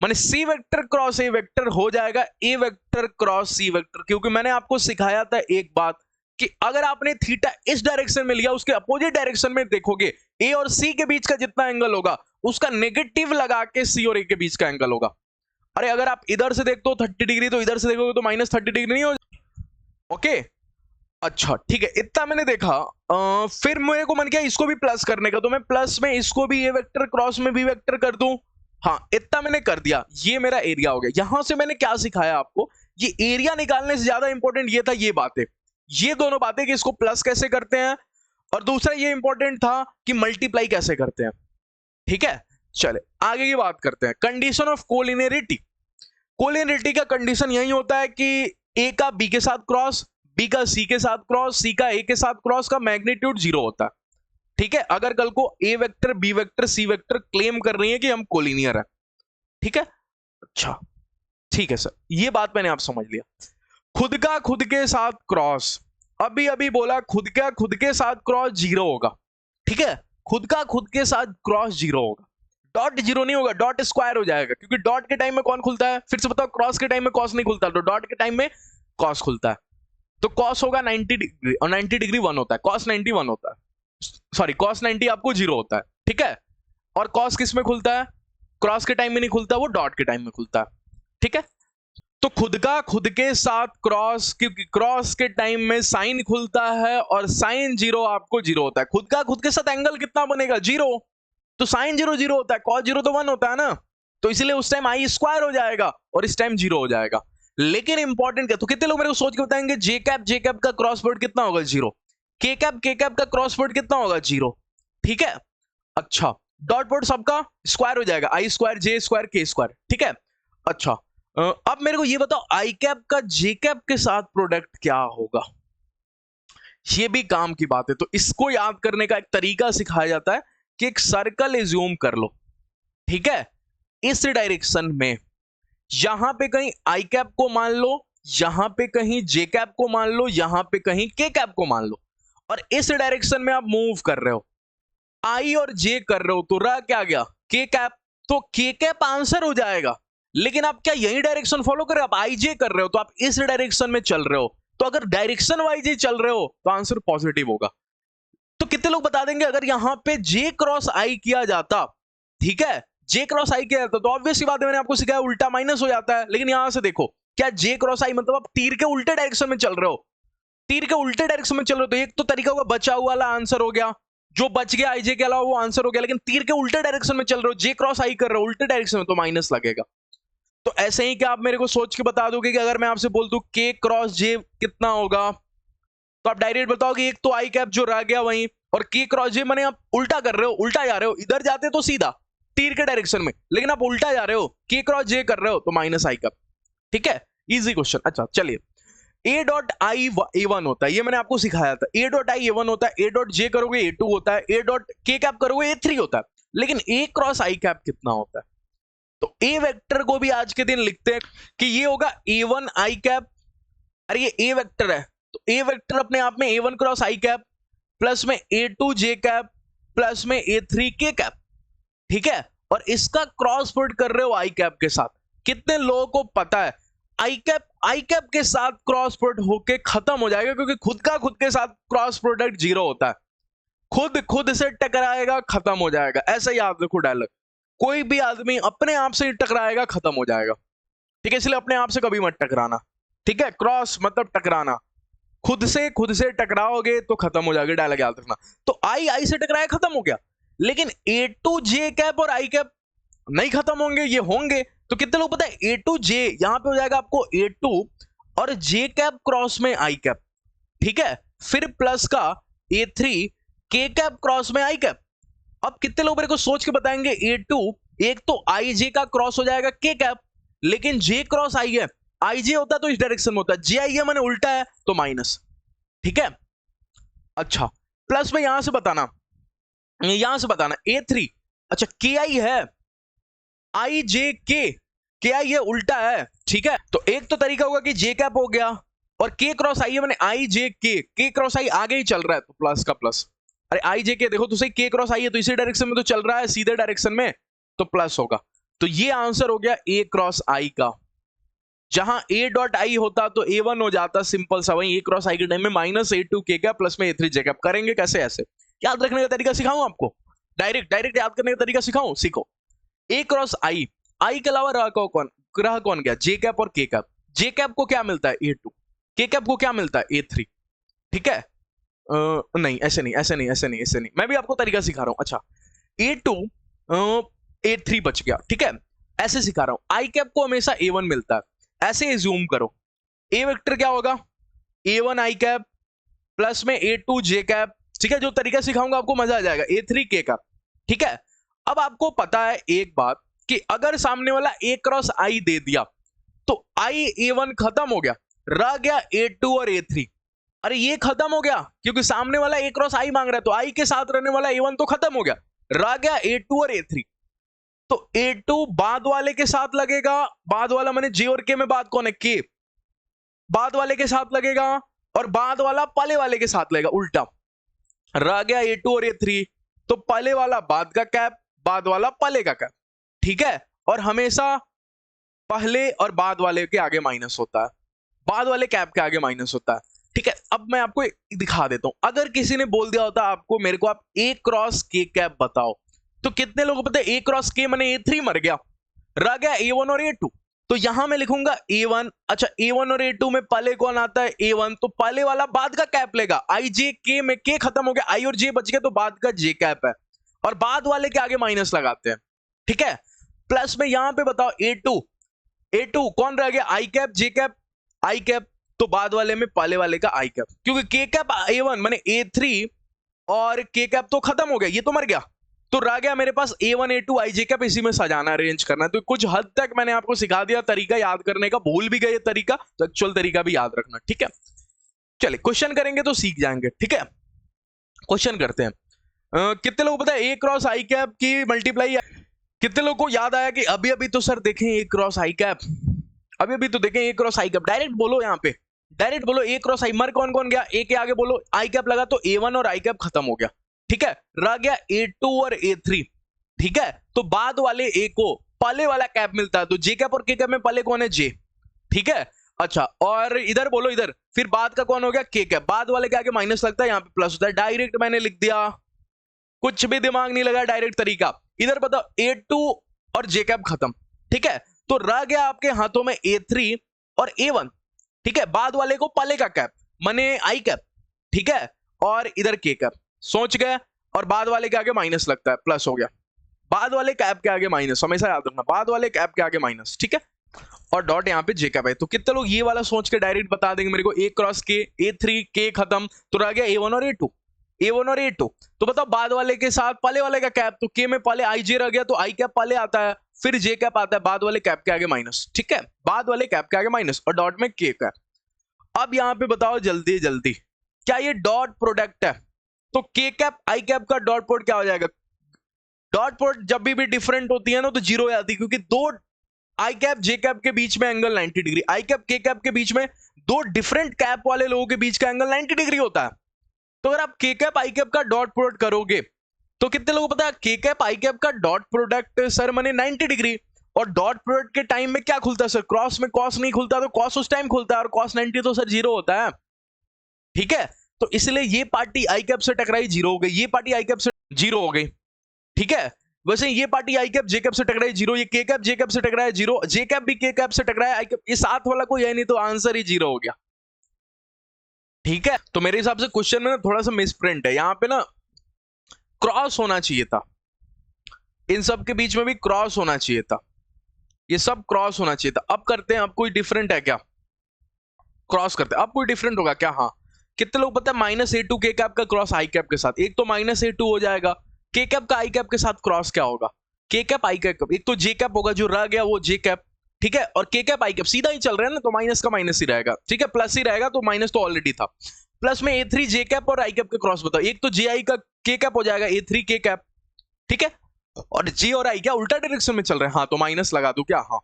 माने सी वेक्टर क्रॉस ए वेक्टर हो जाएगा ए वेक्टर क्रॉस सी वेक्टर। क्योंकि मैंने आपको सिखाया था एक बात कि अगर आपने थीटा इस डायरेक्शन में लिया, उसके अपोजिट डायरेक्शन में देखोगे ए और सी के बीच का जितना एंगल होगा उसका नेगेटिव लगा के सी और ए के बीच का एंगल होगा। अरे अगर आप इधर से देखते हो 30 डिग्री, तो इधर से देखोगे तो माइनस 30 डिग्री नहीं हो। ओके, अच्छा ठीक है, इतना मैंने देखा। फिर मेरे को मन किया इसको भी प्लस करने का, तो मैं प्लस में इसको भी ए वेक्टर क्रॉस में बी वेक्टर कर दूं। हाँ, इतना मैंने कर दिया, ये मेरा एरिया हो गया। यहां से मैंने क्या सिखाया आपको, ये एरिया निकालने से ज्यादा इंपॉर्टेंट ये था, ये बातें, ये दोनों बातें कि इसको प्लस कैसे करते हैं, और दूसरा ये इंपॉर्टेंट था कि मल्टीप्लाई कैसे करते हैं। ठीक है, चले आगे की बात करते हैं। Condition of collinearity. कोलिनियरिटी का कंडीशन यही होता है कि ए का बी के साथ क्रॉस, बी का सी के साथ क्रॉस, सी का ए के साथ क्रॉस का मैग्नीट्यूड 0 होता है। ठीक है, अगर कल को A vector B vector C vector claim कर रही है कि हम कोलिनियर है। ठीक है, अच्छा ठीक है सर, ये बात मैंने आप समझ लिया। खुद का खुद के साथ क्रॉस, अभी अभी बोला खुद का खुद के साथ क्रॉस जीरो होगा, ठीक है, खुद का खुद के साथ क्रॉस जीरो होगा, डॉट जीरो नहीं होगा, डॉट स्क्वायर हो जाएगा, क्योंकि डॉट के टाइम में कौन खुलता है, फिर से बताओ, क्रॉस के टाइम में कॉस नहीं खुलता, तो डॉट के टाइम में कॉस खुलता है, तो कॉस होगा 90 डिग्री और 90 डिग्री 1 होता है, कॉस 90 1 होता है, सॉरी कॉस 90 आपको जीरो होता है, ठीक है, और कॉस किस में खुलता है, क्रॉस के टाइम में नहीं खुलता, वो डॉट के टाइम में खुलता है, ठीक है। तो खुद का खुद के साथ क्रॉस, क्योंकि क्रॉस के टाइम में साइन खुलता है और साइन जीरो आपको जीरो होता है, खुद का खुद के साथ एंगल कितना बनेगा, जीरो, तो साइन जीरो जीरो होता है, कॉस जीरो तो 1 होता है ना, तो इसलिए उस टाइम आई स्क्वायर हो जाएगा और इस टाइम जीरो हो जाएगा। लेकिन इंपॉर्टेंट क्या, तो कितने लोग मेरे को सोच के बताएंगे जे कैप का क्रॉस प्रोडक्ट कितना होगा, जीरो, के कैप का क्रॉस प्रोडक्ट कितना होगा, जीरो, ठीक है। अच्छा, डॉट प्रोडक्ट सबका स्क्वायर हो जाएगा, आई स्क्वायर जे स्क्वायर के स्क्वायर, ठीक है। अच्छा, अब मेरे को ये बताओ आई कैप का जे कैप के साथ प्रोडक्ट क्या होगा, ये भी काम की बात है। तो इसको याद करने का एक तरीका सिखाया जाता है कि एक सर्कल एज्यूम कर लो, ठीक है, इस डायरेक्शन में, यहां पे कहीं आई कैप को मान लो, यहां पे कहीं जे कैप को मान लो, यहां पे कहीं के कैप को मान लो, और इस डायरेक्शन में आप मूव कर रहे हो, आई और जे कर रहे हो, तो रहा क्या गया, के कैप, तो के कैप आंसर हो जाएगा। लेकिन आप क्या यही डायरेक्शन फॉलो कर रहे हो, आप आई जे कर रहे हो, तो आप इस डायरेक्शन में चल रहे हो, तो अगर डायरेक्शन वाइज ही चल रहे हो तो आंसर पॉजिटिव होगा। तो कितने लोग बता देंगे अगर यहां पे जे क्रॉस आई किया जाता, ठीक है, जे क्रॉस आई किया जाता, तो ऑब्वियस बात है, मैंने आपको सिखाया उल्टा माइनस हो जाता है, लेकिन यहां से देखो क्या जे क्रॉस आई मतलब आप तीर के उल्टे डायरेक्शन में चल रहे हो, तीर के उल्टे डायरेक्शन में चल रहे हो, तो एक तो तरीका होगा बचा हुआ वाला आंसर हो गया, जो बच गया आईजे के अलावा वो आंसर हो गया, लेकिन तीर के उल्टे डायरेक्शन में चल रहे हो, जे क्रॉस आई कर रहे हो उल्टे डायरेक्शन में, तो माइनस लगेगा। तो ऐसे ही क्या आप मेरे को सोच के बता दोगे कि अगर मैं आपसे बोल दूं के क्रॉस जे कितना होगा, तो आप डायरेक्ट बताओगे एक तो आई कैप जो रह गया वहीं, और के क्रॉस जे मैंने आप उल्टा कर रहे हो, उल्टा जा रहे हो, इधर जाते तो सीधा तीर के डायरेक्शन में, लेकिन आप उल्टा जा रहे हो, के क्रॉस जे कर रहे हो, तो माइनस आई कैप, ठीक है, इजी क्वेश्चन। अच्छा चलिए, ए डॉट आई ए वन होता है, ये मैंने आपको सिखाया था, ए डॉट आई ए वन होता है, ए डॉट जे करोगे ए टू होता है, ए डॉट के कैप करोगे ए थ्री होता है, लेकिन ए क्रॉस आई कैप कितना होता है, तो ए वेक्टर को भी आज के दिन लिखते हैं कि ये होगा ए वन आई कैप, अरे ये ए वेक्टर है, तो ए वेक्टर अपने आप में ए वन क्रॉस आई कैप प्लस में ए टू जे कैप प्लस में ए थ्री के कैप, ठीक है, और इसका क्रॉस प्रोडक्ट कर रहे हो आई कैप के साथ। कितने लोगों को पता है आई कैप के साथ क्रॉस प्रोडक्ट होके खत्म हो जाएगा, क्योंकि खुद का खुद के साथ क्रॉस प्रोडक्ट जीरो होता है, खुद से टकराएगा खत्म हो जाएगा, ऐसा याद रखो डायलॉग, कोई भी आदमी अपने आप से टकराएगा खत्म हो जाएगा, ठीक है, इसलिए अपने आप से कभी मत टकराना, ठीक है, क्रॉस मतलब टकराना, खुद से टकराओगे तो खत्म हो जाएगा, डायलॉग याद रखना। तो आई से टकराया खत्म हो गया, लेकिन ए टू जे कैप और आई कैप नहीं खत्म होंगे, ये होंगे, तो कितने लोग पता है ए टू जे यहां पे हो जाएगा आपको ए टू और जे कैप क्रॉस में आई कैप, ठीक है, फिर प्लस का ए थ्री के कैप क्रॉस में आई कैप। अब कितने लोग मेरे को सोच के बताएंगे ए टू, एक तो आई जे का क्रॉस हो जाएगा के कैप, लेकिन जे क्रॉस आई है, आई जे होता है तो इस डायरेक्शन में होता है, जे आई है मैंने उल्टा है तो माइनस, ठीक है। अच्छा, प्लस में यहां से बताना ए थ्री, अच्छा के आई है, आई जे के आई है उल्टा है, ठीक है, तो एक तो तरीका होगा कि जे कैप हो गया और के क्रॉस आई है, मैंने आई जे के क्रॉस आई आगे ही चल रहा है तो प्लस का प्लस, अरे आई जे के देखो तो सही, के क्रॉस आई है तो इसी डायरेक्शन में तो चल रहा है सीधे डायरेक्शन में, तो प्लस होगा, तो ये आंसर हो गया ए क्रॉस आई का। जहां ए डॉट आई होता तो ए वन हो जाता, सिंपल सा, वही ए क्रॉस आई के टाइम में माइनस ए टू के कैप प्लस में ए थ्री जे कैप करेंगे, कैसे ऐसे याद रखने का तरीका सिखाऊं आपको, डायरेक्ट याद करने का तरीका सिखाऊं, सीखो। ए क्रॉस आई के अलावा रहा कौन गया, जे कैप और के कैप, जे कैप को क्या मिलता है ए टू, के कैप को क्या मिलता है ए थ्री, ठीक है, नहीं ऐसे नहीं, मैं भी आपको तरीका सिखा रहा हूं। अच्छा, ए टू ए थ्री बच गया, ठीक है, ऐसे सिखा रहा हूं, आई कैप को हमेशा ए वन मिलता है, ऐसे एज्यूम करो, ए वेक्टर क्या होगा ए वन आई कैप प्लस में ए टू जे कैप, ठीक है, जो तरीका सिखाऊंगा आपको मजा आ जाएगा, ए थ्री के कैप, ठीक है। अब आपको पता है एक बात कि अगर सामने वाला ए क्रॉस आई दे दिया तो आई ए वन खत्म हो गया, रह गया ए टू और ए थ्री, अरे ये खत्म हो गया क्योंकि सामने वाला ए क्रॉस आई मांग रहा है, तो आई के साथ रहने वाला ए वन तो खत्म हो गया, रह गया ए टू और ए थ्री, तो ए टू बाद वाले के साथ लगेगा, बाद वाला मैंने जे और के में बात कौन है, के, बाद वाले के साथ लगेगा और बाद वाला पहले वाले के साथ लगेगा, उल्टा रह गया A2 और A3, तो पहले वाला बाद का कैप, बाद वाला पहले का कैप, ठीक है। और हमेशा पहले और बाद वाले के आगे माइनस होता है, बाद वाले कैप के आगे माइनस होता है, ठीक है। अब मैं आपको दिखा देता हूं, अगर किसी ने बोल दिया होता आपको, मेरे को आप A क्रॉस K कैप बताओ, तो कितने लोगों को पता है A क्रॉस K माने A3 मर गया, रह गया A1 और A2। तो यहां मैं लिखूंगा A1, अच्छा A1 और A2 में पहले कौन आता है A1, तो पहले वाला बाद का कैप लेगा, I J K में K खत्म हो गया, I और J बच गया, तो बाद का J कैप है, और बाद वाले के आगे माइनस लगाते हैं, ठीक है। प्लस में यहां पे बताओ A2 कौन रह गया, I cap J cap I cap, तो बाद वाले में पहले वाले का I कैप, क्योंकि K कैप A1 माने A3 और K कैप तो खत्म हो गया, ये तो मर गया, तो रह गया मेरे पास A1 A2 I J cap, इसी में सजाना अरेंज करना है। तो कुछ हद तक मैंने आपको सिखा दिया तरीका याद करने का, भूल भी गए तरीका, तो एक्चुअल तरीका भी याद रखना, ठीक है। चलिए क्वेश्चन करेंगे तो सीख जाएंगे, ठीक है। क्वेश्चन करते हैं। कितने लोग पता है A क्रॉस I कैप की मल्टीप्लाई, कितने लोगों को याद आया कि अभी अभी तो सर देखें A क्रॉस I कैप, अभी अभी तो देखें A cross I cap, direct बोलो, यहाँ पे डायरेक्ट बोलो A क्रॉस I, मर कौन कौन गया, A के आगे बोलो I कैप लगा तो A1 और I कैप खत्म हो गया, ठीक है, रह गया A2 और A3, ठीक है। तो बाद वाले A को पहले वाला कैप मिलता है, तो J कैप और K कैप में पहले कौन है J, ठीक है। अच्छा और इधर बोलो, इधर फिर बाद का कौन हो गया K कैप, बाद वाले के आगे माइनस लगता है, यहाँ पे प्लस होता है, डायरेक्ट मैंने लिख दिया, कुछ भी दिमाग नहीं लगा, डायरेक्ट तरीका। इधर बताओ A2 और J कैप खत्म, ठीक है, तो रह गया आपके हाथों में A3 और A1, ठीक है, बाद वाले को पहले का कैप माने I कैप, ठीक है, और इधर K कैप, सोच गए, और बाद वाले के आगे माइनस लगता है, प्लस हो गया, बाद वाले कैप के आगे माइनस, हमेशा याद रखना, बाद वाले कैप के आगे माइनस, ठीक है, और डॉट यहाँ पे J कैप है। तो कितने लोग ये वाला सोच के डायरेक्ट बता देंगे मेरे को A cross K, A3 K खत्म, तो रह गया A1 और A2, A1 और A2, तो बताओ बाद वाले के साथ पहले वाले का कैप, तो K में पहले I J रह गया, तो I कैप पहले आता है, फिर J कैप आता है, बाद वाले कैप के आगे माइनस, ठीक है, बाद वाले कैप के आगे माइनस, और डॉट में K कैप। अब यहां पे बताओ जल्दी जल्दी, क्या ये डॉट प्रोडक्ट है, तो K कैप I कैप का डॉट प्रोडक्ट क्या हो जाएगा, डॉट प्रोडक्ट जब भी डिफरेंट होती है ना तो जीरो हो जाती है, क्योंकि दो I कैप J कैप के बीच में angle 90 degree, I cap K cap के बीच में दो डिफरेंट कैप वाले लोगों के बीच का एंगल 90 डिग्री होता है। तो अगर आप K कैप I कैप का डॉट प्रोडक्ट करोगे, तो कितने लोगों को पता है K कैप I कैप का डॉट प्रोडक्ट सर माने 90 डिग्री, और डॉट प्रोडक्ट के टाइम में क्या खुलता है सर, क्रॉस में कॉस नहीं खुलता, तो कॉस उस टाइम खुलता है, और कॉस 90 तो सर जीरो होता है, ठीक है। तो इसलिए ये पार्टी I कैप से टकराई जीरो हो गई, ये पार्टी I कैप से जीरो हो गई, ठीक है। वैसे ये party I cap J cap से टकराई जीरो, ये K कैप J कैप से टकराया जीरो, J कैप भी K कैप से टकराया I कैप, ये साथ वाला कोई है नहीं, तो आंसर ही जीरो हो गया, ठीक है। तो मेरे हिसाब से क्वेश्चन में ना थोड़ा सा मिसप्रिंट है, यहां पे ना क्रॉस होना चाहिए था, इन सब के बीच में भी क्रॉस होना चाहिए था, ये सब क्रॉस होना चाहिए था। अब करते हैं, अब कोई डिफरेंट है क्या, क्रॉस करते हैं, अब कोई डिफरेंट होगा क्या, हाँ। कितने लोग पता है -A2 K कैप का क्रॉस I कैप के साथ, एक तो -A2 हो जाएगा, K कैप का I कैप के साथ क्रॉस क्या होगा, K कैप I कैप, एक तो J कैप होगा, जो रह गया वो J कैप, ठीक है, और K कैप I कैप सीधा ही चल रहा है ना, तो माइनस का माइनस ही रहेगा, ठीक है, प्लस ही रहेगा, तो माइनस तो ऑलरेडी था, प्लस में A3 J कैप और I कैप का क्रॉस बताओ, एक तो JI का K कैप हो जाएगा, A3 K कैप, ठीक है, और J और I क्या उल्टा डायरेक्शन में चल रहे हैं, हाँ, तो माइनस लगा दूं क्या, हाँ,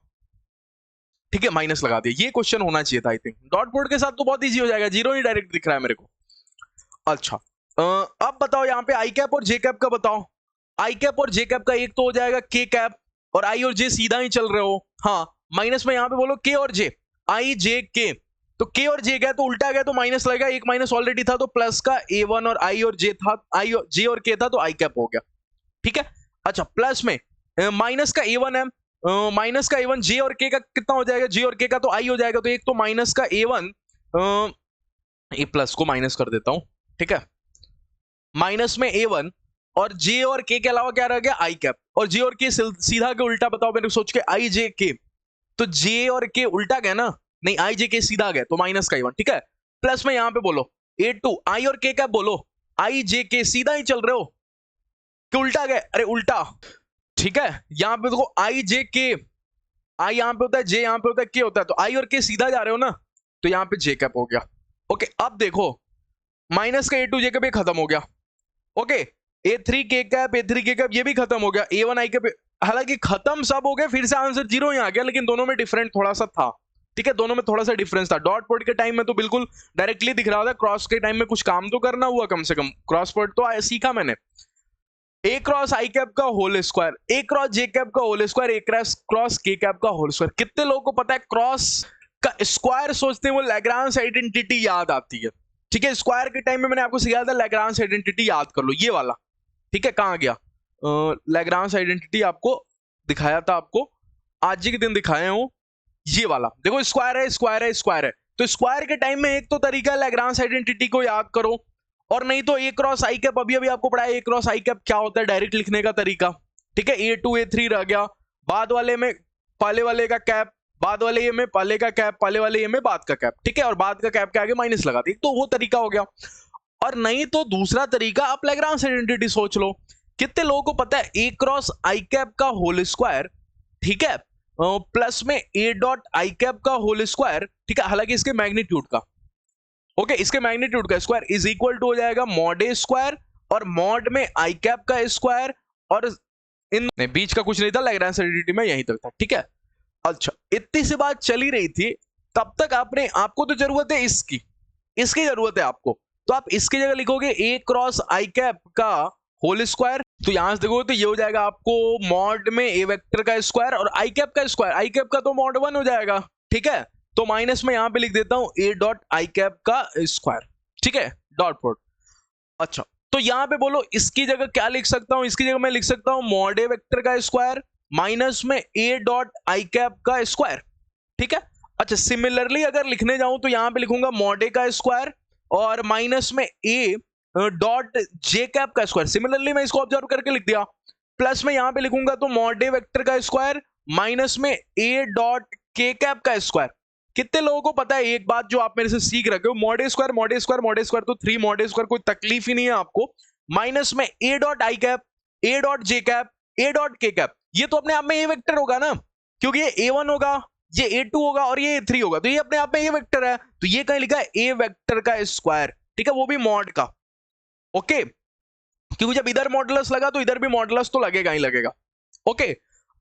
ठीक है, माइनस लगा दिया, ये क्वेश्चन होना चाहिए था, आई थिंक डॉट प्रोडक्ट के साथ तो बहुत इजी हो जाएगा, जीरो ही डायरेक्ट दिख रहा है मेरे को। अच्छा अब बताओ यहाँ पे I कैप और J कैप का बताओ, I कैप और J कैप का एक तो हो जाएगा K कैप, और I और J सीधा ही चल रहे हो, हाँ, माइनस में यहाँ पे बोलो K और J, I J K, तो K और J गया तो उल्टा गया, तो माइनस लगेगा, एक माइनस ऑलरेडी था, तो प्लस का A1 और I और J था, J और K था, तो I कैप हो गया, ठीक है। अच्छा प्लस में माइनस का A1 है, माइनस का A1 J और K का कितना हो जाएगा, J और K का तो I हो जाएगा, तो एक तो माइनस का A1, ए प्लस को माइनस कर देता हूं, ठीक है, माइनस में A1 और J और K के अलावा क्या रह गया I कैप, और J और K सीधा के उल्टा बताओ मेरे को सोच के, I J K, तो J और K उल्टा गया ना, नहीं I J K सीधा गया, तो माइनस का A1, ठीक है, प्लस में यहां पे बोलो A2 I और K कैप, बोलो I J K, सीधा ही चल रहे हो कि उल्टा गए, अरे उल्टा, ठीक है, यहां पे देखो I J K, I यहां पे होता है, J यहां पे होता है, K होता है, तो I और K सीधा जा रहे हो ना, तो यहां पे J कैप हो गया, ओके। अब देखो माइनस का A2 J कैप ये खत्म हो गया, okay, A3 K cap, A3 K cap ये भी खत्म हो गया, A1 I कैप, हालांकि खत्म सब हो गए, फिर से आंसर जीरो ही आ गया, लेकिन दोनों में डिफरेंट थोड़ा सा था, ठीक है, दोनों में थोड़ा सा डिफरेंस था। डॉट प्रोडक्ट के टाइम में तो बिल्कुल डायरेक्टली दिख रहा था, क्रॉस के टाइम में कुछ काम तो करना हुआ, कम से कम क्रॉस प्रोडक्ट तो सीखा मैंने। ए क्रॉस आई कैप का होल स्क्वायर, ए क्रॉस जे कैप का होल स्क्वायर, ए क्रॉस के कैप का होल स्क्वायर। कितने लोगों को पता है क्रॉस का स्क्वायर सोचते हैं वो लैग्रांज आइडेंटिटी याद आती है। ठीक है, स्क्वायर के टाइम में मैंने आपको सिखाया था लैग्रांज आइडेंटिटी याद कर लो, ये वाला। ठीक है, कहां गया लैग्रांज आइडेंटिटी, आपको दिखाया था, आपको आज ही के दिन दिखाए हो, ये वाला देखो, स्क्वायर है स्क्वायर है स्क्वायर है। तो स्क्वायर के टाइम में एक तो तरीका है लैग्रांज आइडेंटिटी को याद करो, और नहीं तो ए क्रॉस आई कैप, अभी अभी आपको पढ़ाया ए क्रॉस आई कैप क्या होता है, डायरेक्ट लिखने का तरीका। ठीक है, A2 A3 रह गया, बाद वाले में पहले वाले का कैप, बाद वाले ये में पहले का कैप, पहले वाले ये में बाद का कैप। ठीक है, और बाद का कैप के आगे माइनस लगा दी, तो वो तरीका हो गया। और नहीं तो दूसरा तरीका आप लैग्रांज आइडेंटिटी सोच लो। कितने लोगों को पता है ए क्रॉस आई कैप का होल स्क्वायर, ठीक है, प्लस में ए डॉट आई कैप का होल स्क्वायर, ठीक है, हालांकि इसके मैग्नीट्यूड का, ओके, इसके मैग्नीट्यूड का स्क्वायर इज इक्वल टू हो जाएगा मॉड ए स्क्वायर, और मॉड में आई कैप का स्क्वायर, और इन बीच का कुछ नहीं था, लैग्रांज आइडेंटिटी में यहीं तक था। ठीक है, अच्छा, इतनी सी बात चली रही थी, तब तक आपको तो जरूरत है इसकी जरूरत है आपको, तो आप इसकी जगह लिखोगे ए क्रॉस आई कैप का होल स्क्वायर। तो यहां से देखो तो ये हो जाएगा आपको मॉड में ए वेक्टर का स्क्वायर और आई कैप का स्क्वायर, आई कैप का तो मॉड 1 हो जाएगा। ठीक है, तो माइनस में यहां पे लिख देता हूं ए डॉट आई कैप का स्क्वायर। ठीक है, डॉट प्रोडक्ट। अच्छा, तो यहां पे बोलो इसकी जगह क्या लिख सकता हूं, इसकी जगह मैं लिख सकता हूं मॉड ए वेक्टर का स्क्वायर माइनस में ए डॉट आई कैप का स्क्वायर। ठीक है, अच्छा, सिमिलरली अगर लिखने जाऊं तो यहां पे लिखूंगा मॉड ए का स्क्वायर और माइनस में ए डॉट जे कैप का स्क्वायर। सिमिलरली मैं इसको ऑब्जर्व करके लिख दिया, प्लस में यहां पे लिखूंगा तो मॉड ए वेक्टर का स्क्वायर माइनस में ए डॉट के कैप का स्क्वायर। कितने लोगों को पता है एक बात जो आप मेरे से सीख रखे हो, mod A square mod A square mod A square, तो 3 मॉड ए स्क्वायर, कोई तकलीफ ही नहीं है आपको, माइनस में ए dot I cap, A dot J cap, A dot के कैप। ये तो अपने आप में ए वेक्टर होगा ना, क्योंकि ये ए1 होगा, ये ए2 होगा और ये ए3 होगा, तो ये अपने आप में ए वेक्टर है। तो ये कहीं लिखा है ए वेक्टर का स्क्वायर, ठीक है, वो भी मॉड का। ओके, क्योंकि जब इधर मॉडुलस लगा तो इधर भी मॉडुलस तो लगेगा ही लगेगा। ओके,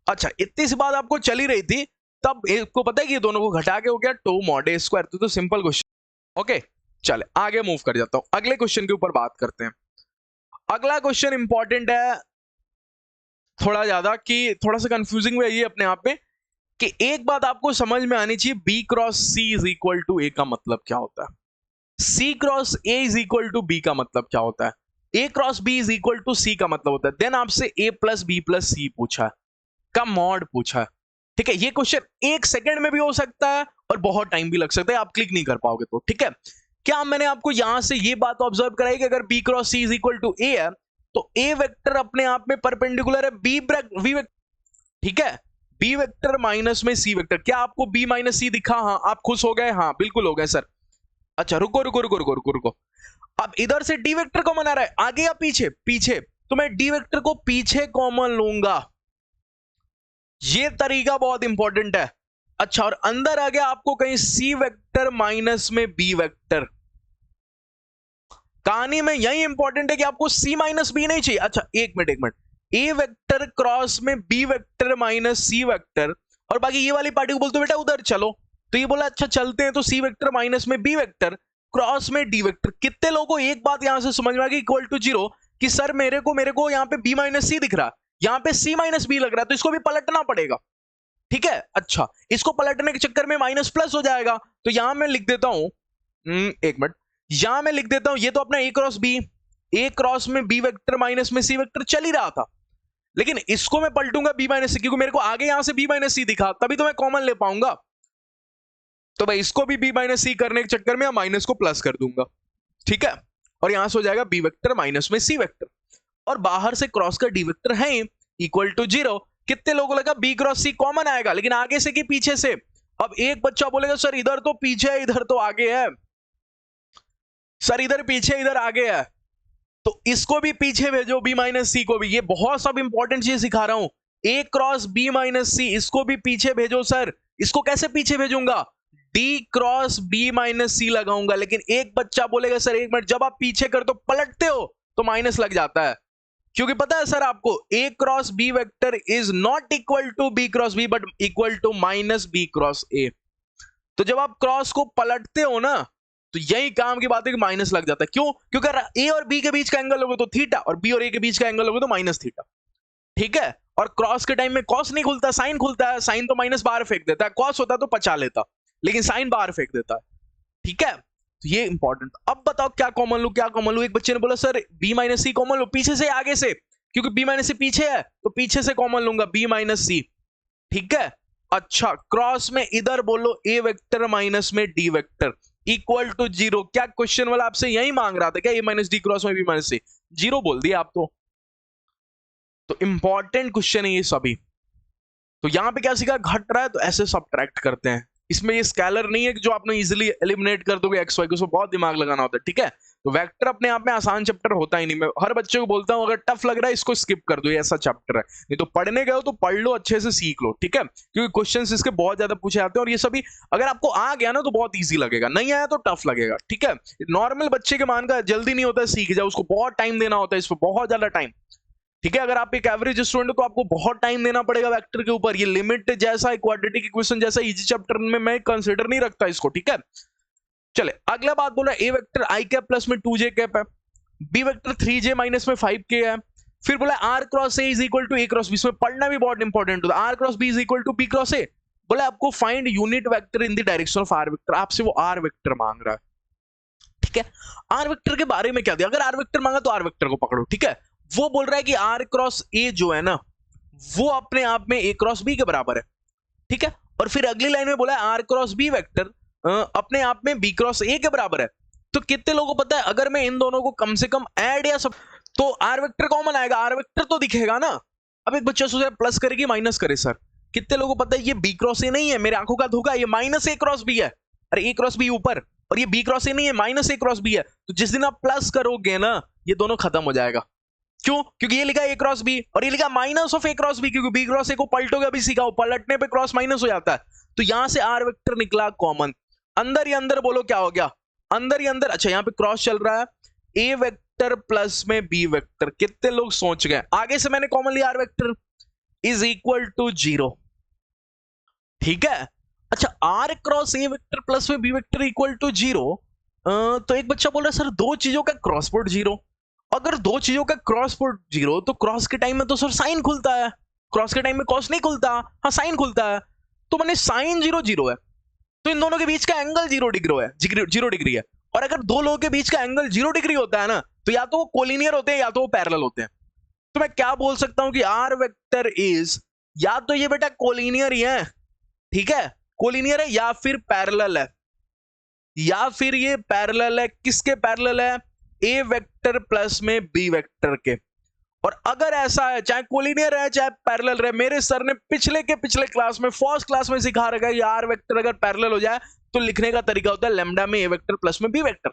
अच्छा, इतनी सी बात आपको चली रही थी, तब आपको पता है कि ये दोनों को घटा के हो गया 2 मॉड ए स्क्वायर। तो सिंपल क्वेश्चन। ओके, चले आगे मूव कर जाता हूं, अगले क्वेश्चन के ऊपर बात करते हैं। अगला क्वेश्चन इंपॉर्टेंट है थोड़ा ज्यादा, कि थोड़ा सा कंफ्यूजिंग है ये अपने आप में, कि एक बात आपको समझ में आनी चाहिए, B cross C is equal to A का मतलब क्या होता है, C cross A is equal to B का मतलब क्या होता है, ए cross B is equal to C का मतलब होता है। देन आपसे A plus B plus C पूछा है, का मॉड पूछा है। ठीक है, ये क्वेश्चन 1 सेकंड में भी हो सकता है और बहुत टाइम भी लग सकता है, आप क्लिक नहीं कर पाओगे तो। ठीक है, क्या मैंने आपको यहां से ये बात ऑब्जर्व कराई कि अगर B cross C is equal to A है, तो ए वेक्टर अपने आप में परपेंडिकुलर है बी वेक्टर। ठीक है, बी वेक्टर माइनस में सी वेक्टर। क्या आपको बी माइनस सी दिखा? हाँ, आप खुश हो गए? हाँ, बिल्कुल हो गए सर। अच्छा, रुको रुको रुको रुको रुको रुको, अब इधर से डी वेक्टर कॉमन आ रहा है, आगे या पीछे? पीछे, तो मैं डी वेक्टर को पीछे कॉमन लूंगा, ये तरीका बहुत इंपॉर्टेंट है। अच्छा, और अंदर आ गया आपको कहीं सी वेक्टर माइनस में बी वेक्टर। कहानी में यही इंपॉर्टेंट है कि आपको सी माइनस बी नहीं चाहिए। अच्छा, एक मिनट, ए वेक्टर क्रॉस में b vector minus C vector, और बाकी ये वाली पार्टी को बोलते बेटा उधर चलो, तो ये बोला अच्छा चलते हैं, तो सी वेक्टर माइनस में बी वेक्टर क्रॉस में डी वेक्टर। कितने लोगों को एक बात यहां से समझ में आ गई, इक्वल टू 0, कि सर मेरे को यहां पे बी माइनस सी दिख रहा है, यहां पे सी माइनस बी लग रहा है, तो इसको भी पलटना पड़ेगा। ठीक है, अच्छा, इसको पलटने के चक्कर में माइनस प्लस हो जाएगा, तो यहां मैं लिख देता हूं, एक मिनट, यहां मैं लिख देता हूं, ये तो अपना ए क्रॉस में बी वेक्टर माइनस में सी वेक्टर चल ही रहा था, लेकिन इसको मैं पलटूंगा बी माइनस सी, क्योंकि मेरे को आगे यहां से बी माइनस सी दिखा, तभी तो मैं कॉमन ले पाऊंगा। तो भाई इसको भी बी माइनस सी करने के चक्कर में माइनस को प्लस कर दूंगा। ठीक है, और यहां से हो जाएगा बी वेक्टर माइनस में सी वेक्टर, और बाहर से क्रॉस का डी वेक्टर है इक्वल टू 0। कितने लोगों को लगा बी क्रॉस सी कॉमन आएगा, लेकिन आगे से कि पीछे से? अब एक बच्चा बोलेगा सर इधर तो पीछे है, इधर तो आगे है, सर इधर पीछे इधर आगे है, तो इसको भी पीछे भेजो, बी माइनस सी को भी। ये बहुत सब इंपॉर्टेंट चीज सिखा रहा हूं, ए क्रॉस बी माइनस सी, इसको भी पीछे भेजो। सर इसको कैसे पीछे भेजूंगा? डी क्रॉस बी माइनस सी लगाऊंगा, लेकिन एक बच्चा बोलेगा सर एक मिनट, जब आप पीछे कर तो पलटते हो तो माइनस लग जाता है, क्योंकि पता है सर आपको A cross B vector is not equal to B cross B, but equal to minus B cross A. तो जब आप क्रॉस को पलटते हो ना, तो यही काम की बात है कि माइनस लग जाता है। क्यों? क्योंकि अगर ए और बी के बीच का एंगल होगा तो थीटा, और बी और ए के बीच का एंगल होगा तो माइनस थीटा। ठीक है? और क्रॉस के टाइम में कॉस नहीं खुलता, साइन खुलता है। साइन तो माइनस बाहर फेंक देता है, कॉस होता तो पचा लेता, लेकिन साइन बाहर फेंक देता है। ठीक है? तो ये इंपॉर्टेंट। अब बताओ क्या कॉमन लू, क्या कॉमन लू? एक बच्चे ने बोला सर बी माइनस सी कॉमन लू, पीछे से आगे से, क्योंकि बी माइनस सी पीछे है तो पीछे से कॉमन लूंगा, बी माइनस सी। ठीक है? अच्छा, क्रॉस में इधर बोलो ए वेक्टर माइनस में डी वेक्टर इक्वल टू 0। क्या क्वेश्चन वाला आपसे यही मांग रहा था क्या? ए माइनस डी क्रॉस में बी माइनस सी, 0 बोल दिया आप तो इंपॉर्टेंट क्वेश्चन है ये सभी। तो यहां पे क्या सीखा? घट रहा है तो ऐसे सब्ट्रैक्ट करते हैं। इसमें ये स्केलर नहीं है कि जो आपने इजीली एलिमिनेट कर दोगे एक्स वाई को, उसको बहुत दिमाग लगाना होता है। ठीक है? तो वेक्टर अपने आप में आसान चैप्टर होता ही नहीं। मैं हर बच्चे को बोलता हूं अगर टफ लग रहा है इसको स्किप कर दो, ये ऐसा चैप्टर है। नहीं तो पढ़ने गए हो तो पढ़ लो, अच्छे से सीख लो। ठीक है? क्योंकि क्वेश्चंस इसके बहुत ज्यादा पूछे जाते हैं, और ये सभी अगर आपको आ गया ना तो बहुत ईजी लगेगा, नहीं आया तो टफ लगेगा। ठीक है? नॉर्मल बच्चे के मान का जल्दी नहीं होता है सीख जाए, उसको बहुत टाइम देना होता है, इस पर बहुत ज्यादा टाइम। ठीक है? अगर आप एक एवरेज स्टूडेंट हो तो आपको बहुत टाइम देना पड़ेगा वेक्टर के ऊपर। ये लिमिट जैसा क्वाड्रेटिक इक्वेशन जैसा इजी चैप्टर में मैं कंसीडर नहीं रखता इसको। ठीक है? चले अगला बात बोल रहा है ए वेक्टर आई कैप प्लस में 2j कैप है, बी वेक्टर 3j माइनस में 5k है। फिर बोला r cross A is equal to A cross b. इसमें पढ़ना भी बहुत इंपॉर्टेंट होता है। R cross B is equal to B cross a. बोला आपको find unit vector in the direction of r vector, आपसे वो आर वेक्टर मांग रहा है। ठीक है? आर वेक्टर के बारे में क्या दिया? अगर आर वेक्टर मांगा तो आर वेक्टर को पकड़ो। ठीक है? वो बोल रहा है कि आर क्रॉस ए जो है ना वो अपने आप में ए क्रॉस बी के बराबर है। ठीक है? और फिर अगली लाइन में बोला है आर क्रॉस बी वेक्टर अपने आप में बी क्रॉस ए के बराबर है। तो कितने लोगों को पता है अगर मैं इन दोनों को कम से कम ऐड या सब तो आर वेक्टर कॉमन आएगा, आर वेक्टर तो दिखेगा ना। अब एक बच्चा सोच रहा है प्लस करेगी माइनस करे सर, कितने लोगों को पता है ये बी क्रॉस ए नहीं है, मेरे आंखों का धोखा, ये माइनस ए क्रॉस बी है। अरे ए क्रॉस बी ऊपर और ये बी क्रॉस ए नहीं है, माइनस ए क्रॉस बी है। तो जिस दिन आप प्लस करोगे ना ये दोनों खत्म हो जाएगा। क्यों? क्योंकि ये लिखा ए क्रॉस बी और ये लिखा minus of a cross b, क्योंकि बी क्रॉस ए को पलटोगे अभी सीखा, पलटने पे क्रॉस माइनस हो जाता है। तो यहां से आर वेक्टर निकला कॉमन। अंदर ही अंदर बोलो क्या हो गया? अंदर ही अंदर। अच्छा, यहां पे क्रॉस चल रहा है, ए वेक्टर प्लस में बी वेक्टर। कितने लोग सोच गए? आगे से मैंने कॉमन लिया r vector is equal to 0। ठीक है? अच्छा, आर क्रॉस ए वेक्टर प्लस में बी वेक्टर इक्वल टू 0। तो एक बच्चा बोल रहा है सर दो चीजों का क्रॉस प्रोडक्ट 0। अगर दो चीजों का क्रॉस प्रोडक्ट 0 तो क्रॉस के टाइम में तो सर साइन खुलता है, क्रॉस के टाइम में कॉस नहीं खुलता। हाँ, साइन खुलता है। तो मैंने साइन 0 0 है तो इन दोनों के बीच का एंगल 0 डिग्री है, 0 डिग्री है। और अगर दो लोगों के बीच का एंगल 0 डिग्री होता है ना तो या तो वो कोलिनियर होते हैं या तो वो पैरेलल होते हैं। तो मैं क्या बोल सकता हूं कि आर वेक्टर इज या तो ये बेटा कोलिनियर ही है, ठीक है, कोलिनियर है, या फिर पैरेलल है, या फिर ये पैरेलल है। किसके पैरेलल है? ए वेक्टर प्लस में बी वेक्टर के। और अगर ऐसा है, चाहे कोलिनियर है चाहे पैरेलल रहे, मेरे सर ने पिछले क्लास में फर्स्ट क्लास में सिखा रखा है आर वेक्टर अगर पैरेलल हो जाए तो लिखने का तरीका होता है लेमडा में ए वेक्टर प्लस में बी वेक्टर।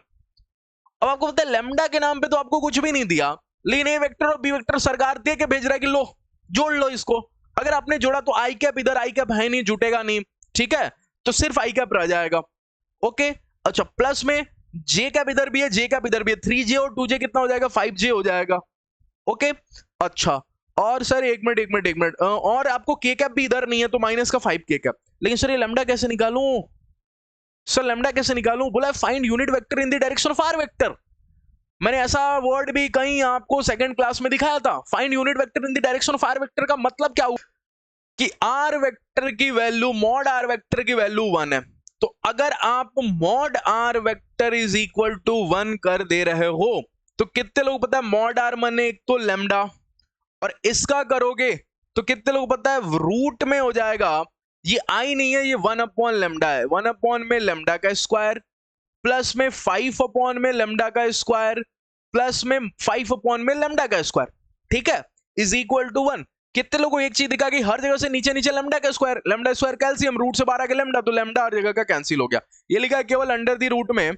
अब आपको पता है लेमडा के नाम पे तो आपको कुछ भी नहीं दिया, लेकिन ए वेक्टर और बी वेक्टर सरकार दे के भेज रहा है कि लो जोड़ लो इसको। अगर आपने जोड़ा तो आई कैप इधर, आई कैप है नहीं, जुटेगा नहीं। ठीक है? तो सिर्फ आई कैप रह जाएगा। ओके? अच्छा, प्लस में जे कैप इधर भी है, जे कैप इधर भी है, 3j और 2j कितना हो जाएगा? 5j हो जाएगा। ओके? अच्छा, और सर एक मिनट और आपको के कैप भी इधर नहीं है तो माइनस का 5k कैप। लेकिन सर ये लैम्डा कैसे निकालूं? सर लैम्डा कैसे निकालूं? बोला find unit vector in the direction of r vector. मैंने ऐसा वर्ड भी कहीं आपको सेकंड क्लास में दिखाया था। Find unit vector in the direction of r vector का मतलब क्या हुआ कि आर वेक्टर की वैल्यू, मॉड आर वेक्टर की वैल्यू 1 है। तो अगर आप mod r vector is equal to 1 कर दे रहे हो तो कितने लोग पता है मॉड आर माने एक तो लैम्डा, और इसका करोगे तो कितने लोग पता है रूट में हो जाएगा। ये आई नहीं है, ये 1 अपॉन लैम्डा है। 1 अपॉन में लैम्डा का स्क्वायर प्लस में 5 अपॉन में लैम्डा का स्क्वायर प्लस में 5 अपॉन में लैम्डा का स्क्वायर। ठीक है? Is equal to 1। कितने लोगों को एक चीज दिखा कि हर जगह से नीचे नीचे लैम्डा का square, lambda square calcium, root से 12 के लैम्डा, तो लैम्डा हर जगह का कैंसिल हो गया। ये लिखा है केवल अंडर दी रूट में।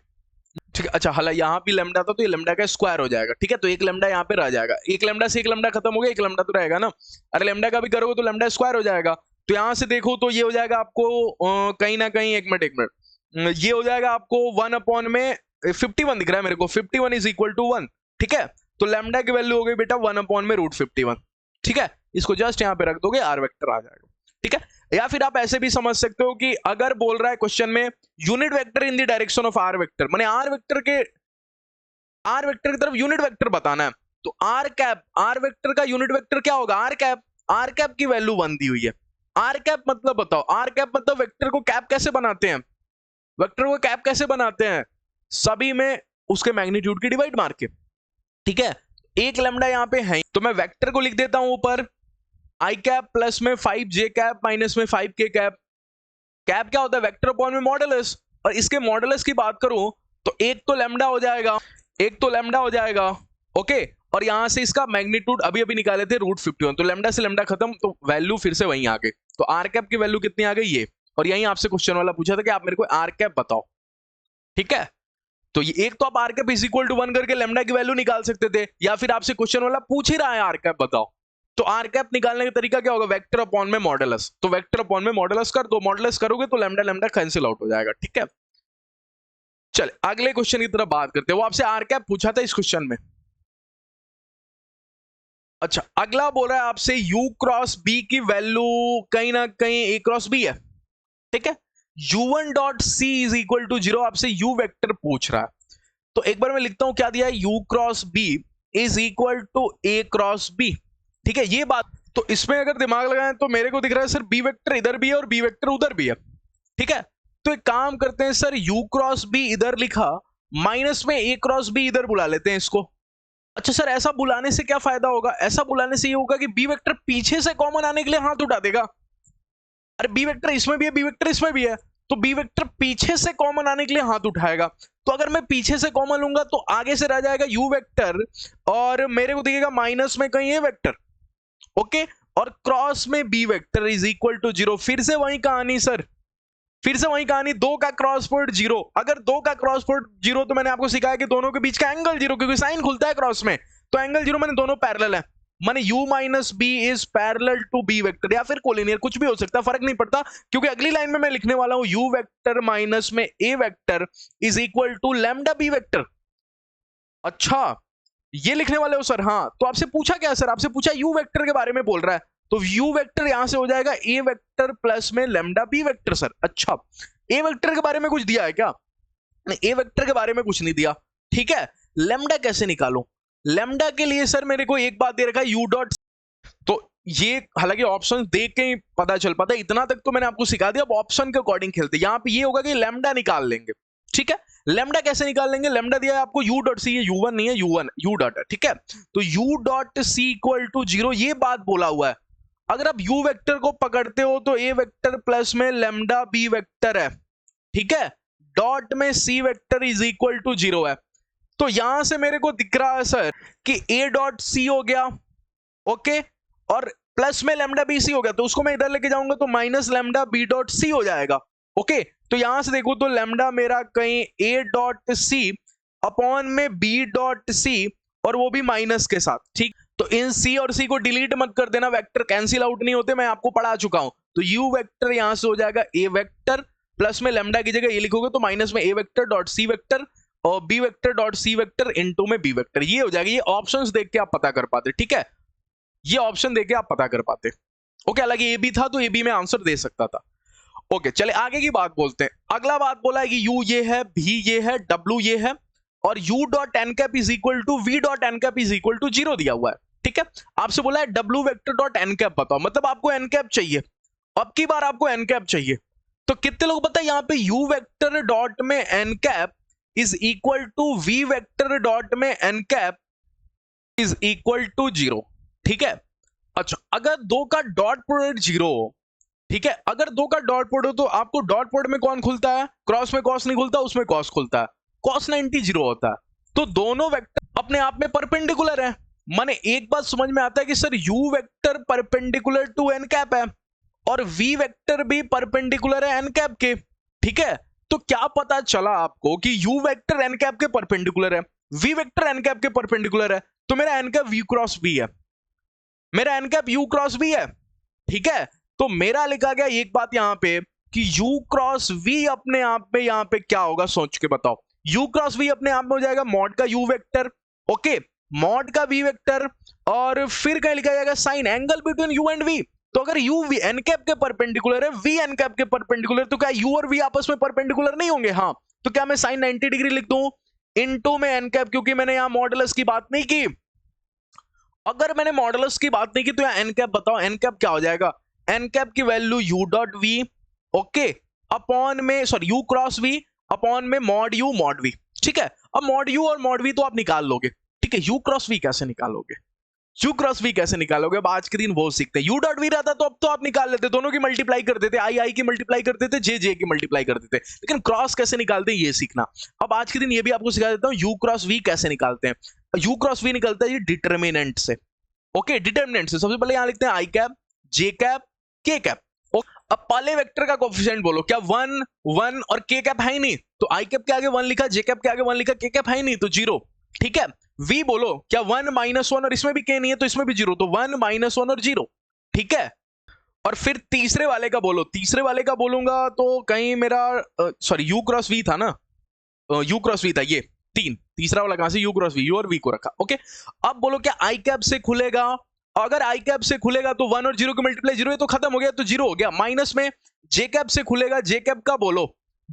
ठीक है? अच्छा, हालांकि यहाँ भी लैम्डा था तो ये लैम्डा का स्क्वायर हो जाएगा। ठीक है? तो एक लैम्डा यहाँ पे रह जाएगा, एक लैम्डा से एक लैम्डा खत्म हो गया, एक लैम्डा तो रहेगा ना। अरे लैम्डा का भी करोगे तो लैम्डा स्क्वायर हो जाएगा। तो यहां से देखो तो ये हो जाएगा आपको कहीं ना कहीं, एक मिनट, ये हो जाएगा आपको 1 अपॉन में 51 दिख रहा है मेरे को, 51 इज इक्वल टू 1। ठीक है? तो लैम्डा की वैल्यू हो गई बेटा 1 अपॉन में रूट 51। ठीक है? इसको जस्ट यहाँ पे रख दोगे, आर वेक्टर आ जाएगा। ठीक है? या फिर आप ऐसे भी समझ सकते हो कि अगर बोल रहा है क्वेश्चन में unit vector in the direction of r vector, माने आर वेक्टर की तरफ यूनिट वेक्टर बताना है, तो आर वेक्टर का यूनिट वेक्टर क्या होगा, आर कैप की वैल्यू 1 दी हुई है। आर कैप मतलब बताओ, आर कैप मतलब वेक्टर को कैप कैसे बनाते हैं, वेक्टर को कैप कैसे बनाते हैं, सभी में उसके मैग्नीट्यूड की डिवाइड मार के, ठीक है। एक लैम्डा यहां पे है, तो मैं वेक्टर को लिख देता हूं ऊपर आई कैप प्लस में 5 जे कैप माइनस में 5 के कैप। कैप क्या होता है, वेक्टर अपॉन में मॉडुलस, और इसके मॉडुलस की बात करूं तो एक तो लैम्डा हो जाएगा, ओके। और यहां से इसका मैग्नीट्यूड अभी अभी निकाले थे √51, तो लैम्डा से लैम्डा खत्म, तो वैल्यू फिर से वहीं आ गई। तो आर कैप की वैल्यू कितनी आ गई, ये। और यहीं आपसे क्वेश्चन वाला पूछा था कि आप मेरे को आर कैप बताओ, ठीक है। तो ये एक तो आप r cap is equal to 1 करके लैम्डा की वैल्यू निकाल सकते थे, या फिर आपसे क्वेश्चन वाला पूछ ही रहा है आर कैप बताओ, तो आर कैप निकालने का तरीका क्या होगा, वेक्टर अपॉन में मॉडुलस। तो वेक्टर अपॉन में मॉडुलस कर दो, मॉडुलस करोगे तो लैम्डा लैम्डा कैंसिल आउट हो जाएगा, ठीक है। चल अगले क्वेश्चन की तरफ बात करते हैं, वो आपसे आर कैप पूछा था इस क्वेश्चन में। अच्छा, अगला बोल रहा है आपसे u क्रॉस b की वैल्यू कहीं ना कहीं a क्रॉस b है, ठीक है। u1 dot c is equal to 0, आपसे u वेक्टर पूछ रहा है। तो एक बार मैं लिखता हूं क्या दिया है, u cross b is equal to a cross b, ठीक है। ये बात, तो इसमें अगर दिमाग लगाएं तो मेरे को दिख रहा है सर b वेक्टर इधर भी है और b वेक्टर उधर भी है, ठीक है। तो एक काम करते हैं सर, u क्रॉस b इधर लिखा, माइनस में a क्रॉस b इधर बुला लेते हैं इसको। अच्छा सर, ऐसा बुलाने से क्या फायदा होगा, ऐसा बुलाने से ये होगा कि बी वेक्टर पीछे से कॉमन आने के लिए हाथ उठा देगा। अरे बी वेक्टर इसमें भी है, बी वेक्टर इसमें भी है, तो बी वेक्टर पीछे से कॉमन आने के लिए हाथ उठाएगा। तो अगर मैं पीछे से कॉमन लूंगा तो आगे से रह जाएगा यू वेक्टर, और मेरे को दिखेगा माइनस में कहीं ए वेक्टर, ओके। और क्रॉस में b vector is equal to 0। फिर से वही कहानी सर, फिर से वही कहानी, 2 का क्रॉस प्रोडक्ट 0। अगर 2 का क्रॉस प्रोडक्ट 0 तो मैंने आपको सिखाया कि दोनों के बीच का एंगल 0, क्योंकि साइन खुलता है क्रॉस में, तो एंगल 0 माने दोनों पैरेलल है, माने u minus b is parallel to b vector, या फिर कोलिनियर, कुछ भी हो सकता है, फर्क नहीं पड़ता, क्योंकि अगली लाइन में मैं लिखने वाला हूं u वेक्टर माइनस में a vector is equal to lambda b vector. अच्छा, ये लिखने वाले हो सर, हाँ। तो आपसे पूछा क्या सर, आपसे पूछा u वेक्टर के बारे में बोल रहा है, तो u वेक्टर यहां से हो जाएगा a वेक्टर प्लस में लैम्डा b वेक्टर सर। अच्छा, ए वेक्टर के बारे में कुछ दिया है क्या, ए वेक्टर के बारे में कुछ नहीं दिया, ठीक है। लैम्डा कैसे निकालूं, लैम्डा के लिए सर मेरे को एक बात दे रखा है u डॉट, तो ये हालांकि ऑप्शन देख के ही पता चल पाता है, इतना तक तो मैंने आपको सिखा दिया। अब ऑप्शन के अकॉर्डिंग खेलते, यहां पे ये होगा कि लैम्डा निकाल लेंगे, ठीक है। लैम्डा कैसे निकाल लेंगे, लैम्डा दिया है आपको u डॉट सी, ये u1 नहीं है, u1 u डॉट है, ठीक है। तो u dot c equal to 0, ये बात बोला हुआ है। अगर आप u वेक्टर को पकड़ते हो तो a वेक्टर प्लस में लैम्डा b वेक्टर है, ठीक है, डॉट में c vector is equal to 0 है। तो यहां से मेरे को दिख रहा है सर कि a डॉट c हो गया, ओके, और प्लस में लैम्डा बी सी हो गया, तो उसको मैं इधर लेके जाऊंगा तो minus lambda b dot c हो जाएगा, ओके। तो यहां से देखो तो लैम्डा मेरा कहीं a डॉट सी अपॉन में b डॉट सी, और वो भी माइनस के साथ, ठीक। तो इन c और c को डिलीट मत कर देना, वेक्टर कैंसिल आउट नहीं होते, मैं आपको पढ़ा चुका हूं। तो u वेक्टर यहां से हो जाएगा a वेक्टर प्लस में लैम्डा की जगह ये लिखोगे तो माइनस में a vector dot c vector और b vector dot c vector into में b वेक्टर, ये हो जाएगा। ये ऑप्शंस देख के आप पता कर पाते, ठीक है, ये ऑप्शन देख के आप पता कर पाते, ओके। हालांकि ए बी था तो ए बी में आंसर दे सकता था, ओके। चले आगे की बात बोलते हैं। अगला बात बोला है कि u ये है, v ये है, w ये है, और u dot n cap is equal to v dot n cap is equal to 0 दिया हुआ है, ठीक है। आपसे बोला है w vector dot n cap बताओ, मतलब आपको एन कैप चाहिए, अब की बार आपको एन कैप चाहिए। तो कितने लोग पता है यहाँ पे u वेक्टर डॉट में n cap is equal to v vector dot में n cap is equal to 0, ठीक है। अच्छा, अगर दो का डॉट प्रोडक्ट 0 हो, ठीक है, अगर दो का डॉट प्रोडक्ट हो तो आपको डॉट प्रोडक्ट में कौन खुलता है, क्रॉस में कॉस नहीं खुलता, उसमें कॉस खुलता है, कॉस 90 0 होता है। तो दोनों वेक्टर अपने आप में परपेंडिकुलर है, माने एक बात समझ में आता है कि sir u vector perpendicular to n cap है और v वेक्टर भी परपेंडिकुलर है एन कैप के, ठीक है। तो क्या पता चला आपको कि u वेक्टर एन कैप के परपेंडिकुलर है, v वेक्टर एन कैप के परपेंडिकुलर है, तो मेरा n cap v cross v है, मेरा n cap u cross v है, ठीक है। तो मेरा लिखा गया एक बात यहां पे कि u क्रॉस v अपने आप में यहां पे क्या होगा, सोच के बताओ। u क्रॉस v अपने आप में हो जाएगा मॉड का u वेक्टर, ओके, मॉड का v वेक्टर, और फिर कहीं लिखा जाएगा sign angle between u and v। तो अगर u v n कैप के परपेंडिकुलर है, v n कैप के परपेंडिकुलर, तो क्या u और v आपस में परपेंडिकुलर नहीं होंगे? हाँ, तो क्या मैं साइन 90 डिग्री लिख दूं इनटू में n कैप, क्योंकि मैंने यहां मॉडुलस की बात नहीं की। अगर मैंने मॉडुलस की बात नहीं की तो यहां n कैप बताओ, n कैप क्या हो जाएगा? n कैप की value u dot v, okay, upon में sorry u cross v upon में मॉड u मॉड v, ठीक है। अब मॉड u और मॉड v तो आप निकाल लोगे, ठीक है। u क्रॉस v कैसे निकालोगे? u क्रॉस v कैसे निकालोगे? अब आज के दिन वो सीखते हैं। u डॉट v रहता तो अब तो आप निकाल लेते, दोनों की मल्टीप्लाई कर देते, i की मल्टीप्लाई कर देते, j की मल्टीप्लाई कर देते, लेकिन क्रॉस कैसे निकालते हैं ये सीखना। अब आज के दिन ये भी आपको सिखा देता हूं, u क्रॉस v कैसे निकालते हैं। u क्रॉस v निकलता है ये डिटर्मिनेंट से, ओके, डिटर्मिनेंट से। सबसे पहले यहां लिखते हैं i cap, j cap, k cap. अब पहले वेक्टर का कोएफिशिएंट बोलो, क्या 1 1 और k कैप है ही नहीं, तो i कैप के आगे 1 लिखा, j कैप के आगे 1 लिखा, k कैप है ही नहीं तो 0, ठीक है। v बोलो, क्या 1 -1 और इसमें भी k नहीं है तो इसमें भी 0, तो 1 -1 और 0, ठीक है। और फिर तीसरे वाले का बोलो, तीसरे वाले का बोलूंगा तो कहीं मेरा सॉरी u क्रॉस v था ना, u क्रॉस v था ये 3, तीसरा वाला कहां से u क्रॉस v, u और v को रखा, ओके। अब बोलो क्या i कैप से खुलेगा, अगर i कैप से खुलेगा तो 1 और 0 की मल्टीप्लाई 0 है तो खत्म हो गया, तो 0 हो गया। माइनस में j कैप से खुलेगा, j कैप का बोलो,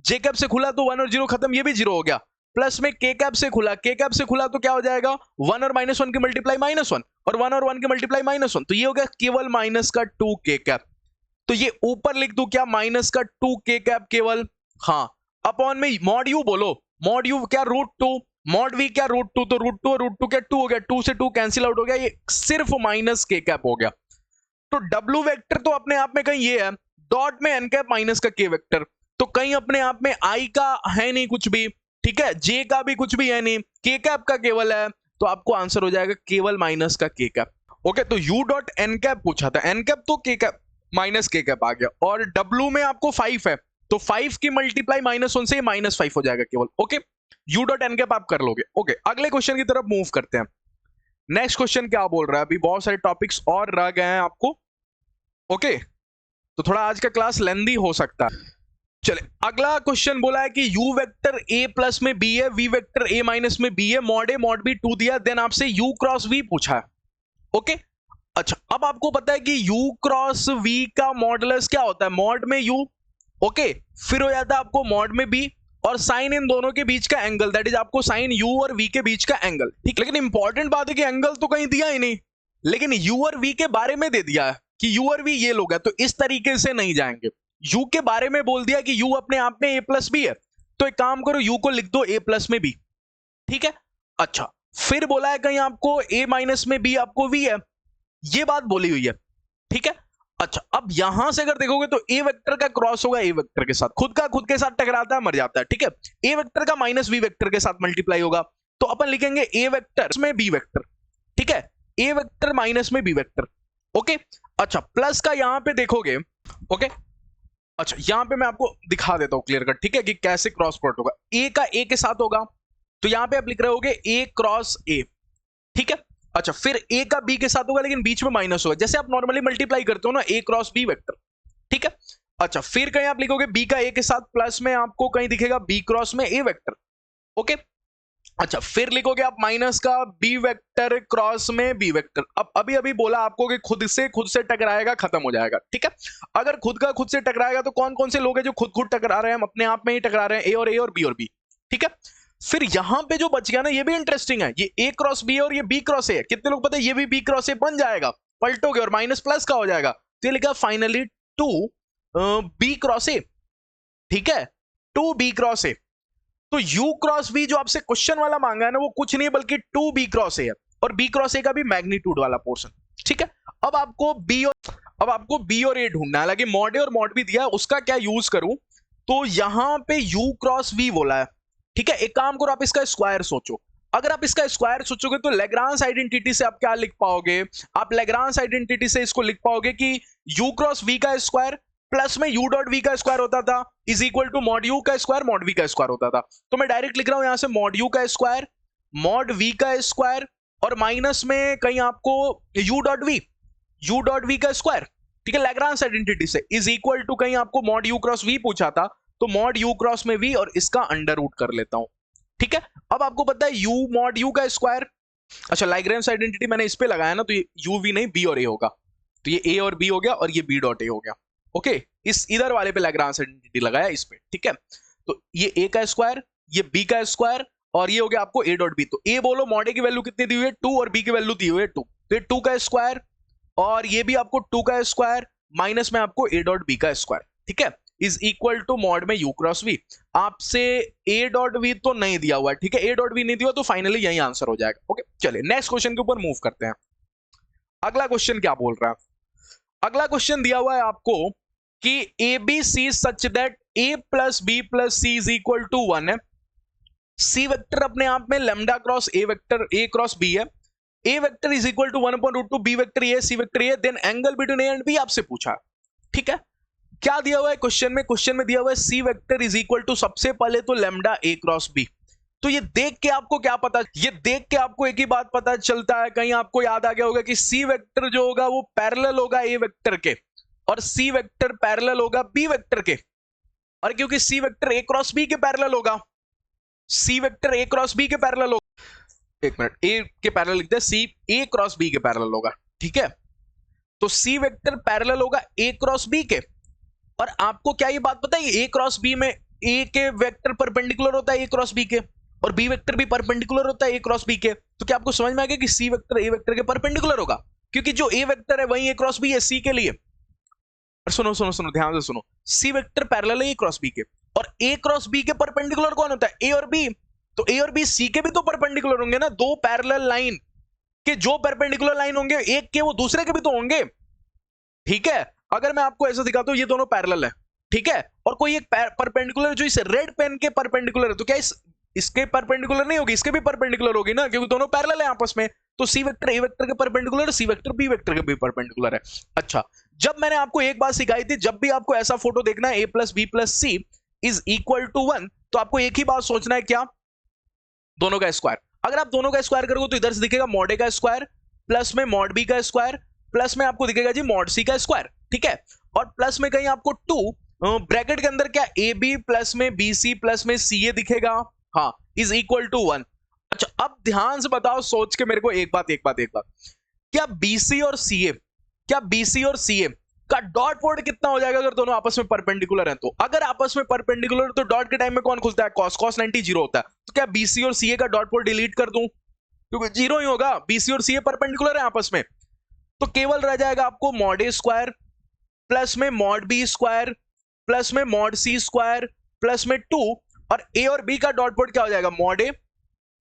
j कैप से खुला तो 1 और 0 खत्म, ये भी 0 हो गया। प्लस में k कैप से खुला, k कैप से खुला तो क्या हो जाएगा, 1 और -1 की मल्टीप्लाई -1 और 1 और 1 की मल्टीप्लाई -1, तो ये हो गया केवल माइनस का 2k कैप। तो ये ऊपर लिख दूं क्या, माइनस का 2k कैप केवल, हाँ। अपॉन में मॉड u बोलो, मॉड u क्या √2, मॉड v क्या √2, तो √2 और √2 क्या 2 हो गया, 2 से 2 कैंसिल आउट हो गया, ये सिर्फ माइनस k कैप हो गया। तो w वेक्टर तो अपने आप में कहीं ये है, डॉट में n कैप माइनस का k वेक्टर, तो कहीं अपने आप में i का है नहीं कुछ भी, ठीक है, j का भी कुछ भी है नहीं, k कैप का केवल है, तो आपको आंसर हो जाएगा केवल माइनस का k कैप, ओके। तो u डॉट n कैप पूछा था, n कैप तो k cap minus k cap आ गया, और w में आपको 5 है तो 5 की मल्टीप्लाई -1 से -5 हो जाएगा केवल, okay. u dot n cap आप कर लोगे, ओके। अगले क्वेश्चन की तरफ मूव करते हैं। नेक्स्ट क्वेश्चन क्या बोल रहा है, अभी बहुत सारे टॉपिक्स और रह गए हैं आपको, ओके, तो थोड़ा आज का क्लास लेंदी हो सकता है। चले, अगला क्वेश्चन बोला है कि u वेक्टर a प्लस में b है, v वेक्टर a माइनस में b है, मॉड a मॉड b 2 दिया, देन आपसे u क्रॉस v पूछा है, ओके। अच्छा, अब आपको पता है कि u क्रॉस v का मॉडुलस क्या होता है, मॉड में u, ओके, फिर हो जाता है आपको मॉड में b, और साइन इन दोनों के बीच का एंगल, दैट इज आपको साइन u और v के बीच का एंगल, ठीक। लेकिन इंपॉर्टेंट बात है कि एंगल तो कहीं दिया ही नहीं, लेकिन u और v के बारे में दे दिया है कि u और v ये लोग है, तो इस तरीके से नहीं जाएंगे। u के बारे में बोल दिया कि u अपने आप में a प्लस b है, तो एक काम करो u को लिख दो a प्लस में b, ठीक है। अच्छा, फिर बोला है कहीं आपको a माइनस में b आपको v है, ये बात बोली हुई है, ठीक है। अच्छा, अब यहां से अगर देखोगे तो a वेक्टर का क्रॉस होगा a वेक्टर के साथ, खुद के साथ टकराता है, मर जाता है, ठीक है। a वेक्टर का माइनस v वेक्टर के साथ मल्टीप्लाई होगा, तो अपन लिखेंगे a वेक्टर में b वेक्टर, ठीक है, a वेक्टर माइनस में b वेक्टर, ओके। अच्छा, प्लस का यहां पे देखोगे, ओके। अच्छा, यहां पे मैं आपको दिखा देता हूं क्लियर कट, ठीक है, कि कैसे क्रॉस प्रोडक्ट होगा। a का a के साथ होगा, तो यहां पे आप लिख रहे होगे a क्रॉस a, ठीक है। अच्छा, फिर a का b के साथ होगा, लेकिन बीच में माइनस होगा, जैसे आप नॉर्मली मल्टीप्लाई करते हो ना, a क्रॉस b वेक्टर, ठीक है। अच्छा, फिर कहीं आप लिखोगे b का a के साथ, प्लस में आपको कहीं दिखेगा b क्रॉस में a वेक्टर, ओके। अच्छा, फिर लिखोगे आप माइनस का b वेक्टर क्रॉस में b वेक्टर। अब अभी बोला आपको कि खुद से टकराएगा, खत्म हो जाएगा, ठीक है। अगर खुद से टकराएगा तो कौन कौन से लोग हैं जो खुद टकरा रहे हैं, हम अपने आप में ही टकरा रहे हैं, a और b, ठीक है। फिर यहां पे जो बच गया ना, ये भी इंटरेस्टिंग है, ये a क्रॉस b और ये b क्रॉस a है, कितने लोग पता है ये भी b क्रॉस a बन जाएगा, पलटोगे और माइनस प्लस का हो जाएगा, तो ये लिखा फाइनली 2 b क्रॉस a, ठीक है, 2 b क्रॉस a। तो u क्रॉस v जो आपसे क्वेश्चन वाला मांगा है ना, वो कुछ नहीं बल्कि 2 b क्रॉस a है, और b क्रॉस a का भी मैग्नीट्यूड वाला पोर्शन, ठीक है। अब आपको b और a ढूंढना है, हालांकि मॉड a और मॉड b दिया है, उसका क्या यूज करूं, तो यहां पे u क्रॉस v बोला है, ठीक है। एक काम करो, आप इसका स्क्वायर सोचो, अगर आप इसका स्क्वायर सोचोगे तो लेग्रांज आइडेंटिटी से आप क्या लिख पाओगे, आप लेग्रांज आइडेंटिटी से इसको लिख पाओगे कि u क्रॉस v का स्क्वायर प्लस में u डॉट v का स्क्वायर होता था is equal to mod u का स्क्वायर मॉड v का स्क्वायर होता था। तो मैं डायरेक्ट लिख रहा हूं यहां से मॉड u का स्क्वायर मॉड v का स्क्वायर, और माइनस में कहीं आपको u डॉट v का स्क्वायर, ठीक है, लेग्रांज आइडेंटिटी से इज इक्वल टू कहीं आपको मॉड u क्रॉस v पूछा था, तो मॉड u क्रॉस में v और इसका अंडर रूट कर लेता हूं, ठीक है। अब आपको पता है u मॉड u का स्क्वायर, अच्छा, लैग्रेंज आइडेंटिटी मैंने इस पे लगाया ना, तो ये u v नहीं b और a होगा, तो ये ए और बी हो गया और ये बी डॉट ए हो गया। ओके, इस इधर वाले पे लैग्रांज आइडेंटिटी लगाया इस पे, ठीक है। तो ये ए का स्क्वायर, ये बी का स्क्वायर और ये हो गया आपको ए डॉट बी। तो ए बोलो मॉड ए की वैल्यू कितनी दी हुई है 2 और बी की वैल्यू दी हुई है 2, तो ये 2 का स्क्वायर और ये भी आपको 2 का स्क्वायर माइनस में आपको ए डॉट बी का स्क्वायर, ठीक है, इज इक्वल टू मॉड में यू क्रॉस वी। आपसे ए डॉट वी तो नहीं दिया हुआ है, ठीक है, ए डॉट वी नहीं दिया तो फाइनली यही आंसर हो जाएगा। ओके, चलिए नेक्स्ट क्वेश्चन के ऊपर मूव करते हैं। अगला क्वेश्चन क्या बोल रहा है? अगला क्वेश्चन दिया हुआ है आपको कि A B C such that A plus B plus C is equal to 1 है। सी वेक्टर अपने आप में lambda cross A vector A cross B है। ए vector is equal to 1/√2, B vector A, C vector A, then angle between A and B आपसे पूछा, ठीक है। क्या दिया हुआ है क्वेश्चन में? क्वेश्चन में दिया हुआ है C vector is equal to सबसे पहले तो लैम्डा ए क्रॉस बी। तो ये देख के आपको क्या पता, ये देख के आपको एक ही बात पता चलता है, कहीं आपको याद आ गया होगा कि सी वेक्टर जो होगा वो पैरेलल होगा ए वेक्टर के और सी वेक्टर पैरेलल होगा बी वेक्टर के। और क्योंकि सी वेक्टर ए क्रॉस बी के पैरेलल होगा, सी वेक्टर ए क्रॉस बी के पैरेलल होगा, एक मिनट, ए के पैरेलल लिखते हैं, सी ए क्रॉस बी के पैरेलल होगा, ठीक है। तो सी वेक्टर पैरेलल होगा ए क्रॉस बी के। और आपको क्या ये बात पता है, ए क्रॉस बी में ए के वेक्टर परपेंडिकुलर होता है ए क्रॉस बी के और बी वेक्टर भी परपेंडिकुलर होता है ए क्रॉस बी के। तो क्या आपको समझ में आ गया कि सी वेक्टर ए वेक्टर के परपेंडिकुलर होगा, क्योंकि जो ए वेक्टर है वही ए क्रॉस बी है सी के लिए। और सुनो सुनो सुनो ध्यान से सुनो, सी वेक्टर पैरेलल है ए क्रॉस बी के और ए क्रॉस बी के परपेंडिकुलर कौन होता है? ए और बी। तो ए और बी सी के भी तो परपेंडिकुलर होंगे ना, दो पैरेलल लाइन के जो परपेंडिकुलर लाइन होंगे एक के वो दूसरे के भी तो होंगे, ठीक है। अगर मैं आपको ऐसा दिखाता हूं ये दोनों पैरेलल है, ठीक है, और कोई एक परपेंडिकुलर जो इस रेड पेन के परपेंडिकुलर है, तो क्या इसके परपेंडिकुलर नहीं होगी, इसके भी परपेंडिकुलर होगी ना, क्योंकि दोनों पैरेलल है आपस में। तो सी वेक्टर ए वेक्टर के perpendicular, C vector B vector के भी परपेंडिकुलर है। अच्छा, जब मैंने आपको एक बात सिखाई थी, जब भी आपको ऐसा फोटो देखना है A plus B plus C is equal to 1, तो आपको एक ही बात सोचना है, क्या? दोनों का स्क्वायर। अगर आप दोनों का स्क्वायर करोगे तो इधर से दिखेगा मॉड ए का स्क्वायर प्लस में मॉड बी का स्क्वायर प्लस में आपको दिखेगा जी मॉड सी का स्क्वायर, ठीक है। और प्लस में कहीं आपको 2 ब्रैकेट के अंदर क्या ए बी प्लस में बी सी प्लस में सी ए दिखेगा, हाँ, इज इक्वल टू 1। अच्छा, अब ध्यान से बताओ, सोच के मेरे को एक बात, क्या बीसी और सीए, क्या बीसी और सीए का डॉट प्रोडक्ट कितना हो जाएगा अगर दोनों आपस में परपेंडिकुलर हैं? तो अगर आपस में परपेंडिकुलर तो डॉट के टाइम में कौन खुलता है? cos 90 जीरो होता है। तो क्या बीसी और सीए का डॉट प्रोडक्ट डिलीट कर दूं, क्योंकि जीरो ही होगा, बीसी और सीए परपेंडिकुलर है आपस में। तो केवल रह जाएगा आपको मॉड ए स्क्वायर प्लस में मॉड बी स्क्वायर प्लस में मॉड सी स्क्वायर प्लस में 2, और ए और बी का डॉट प्रोडक्ट क्या हो जाएगा? मॉड ए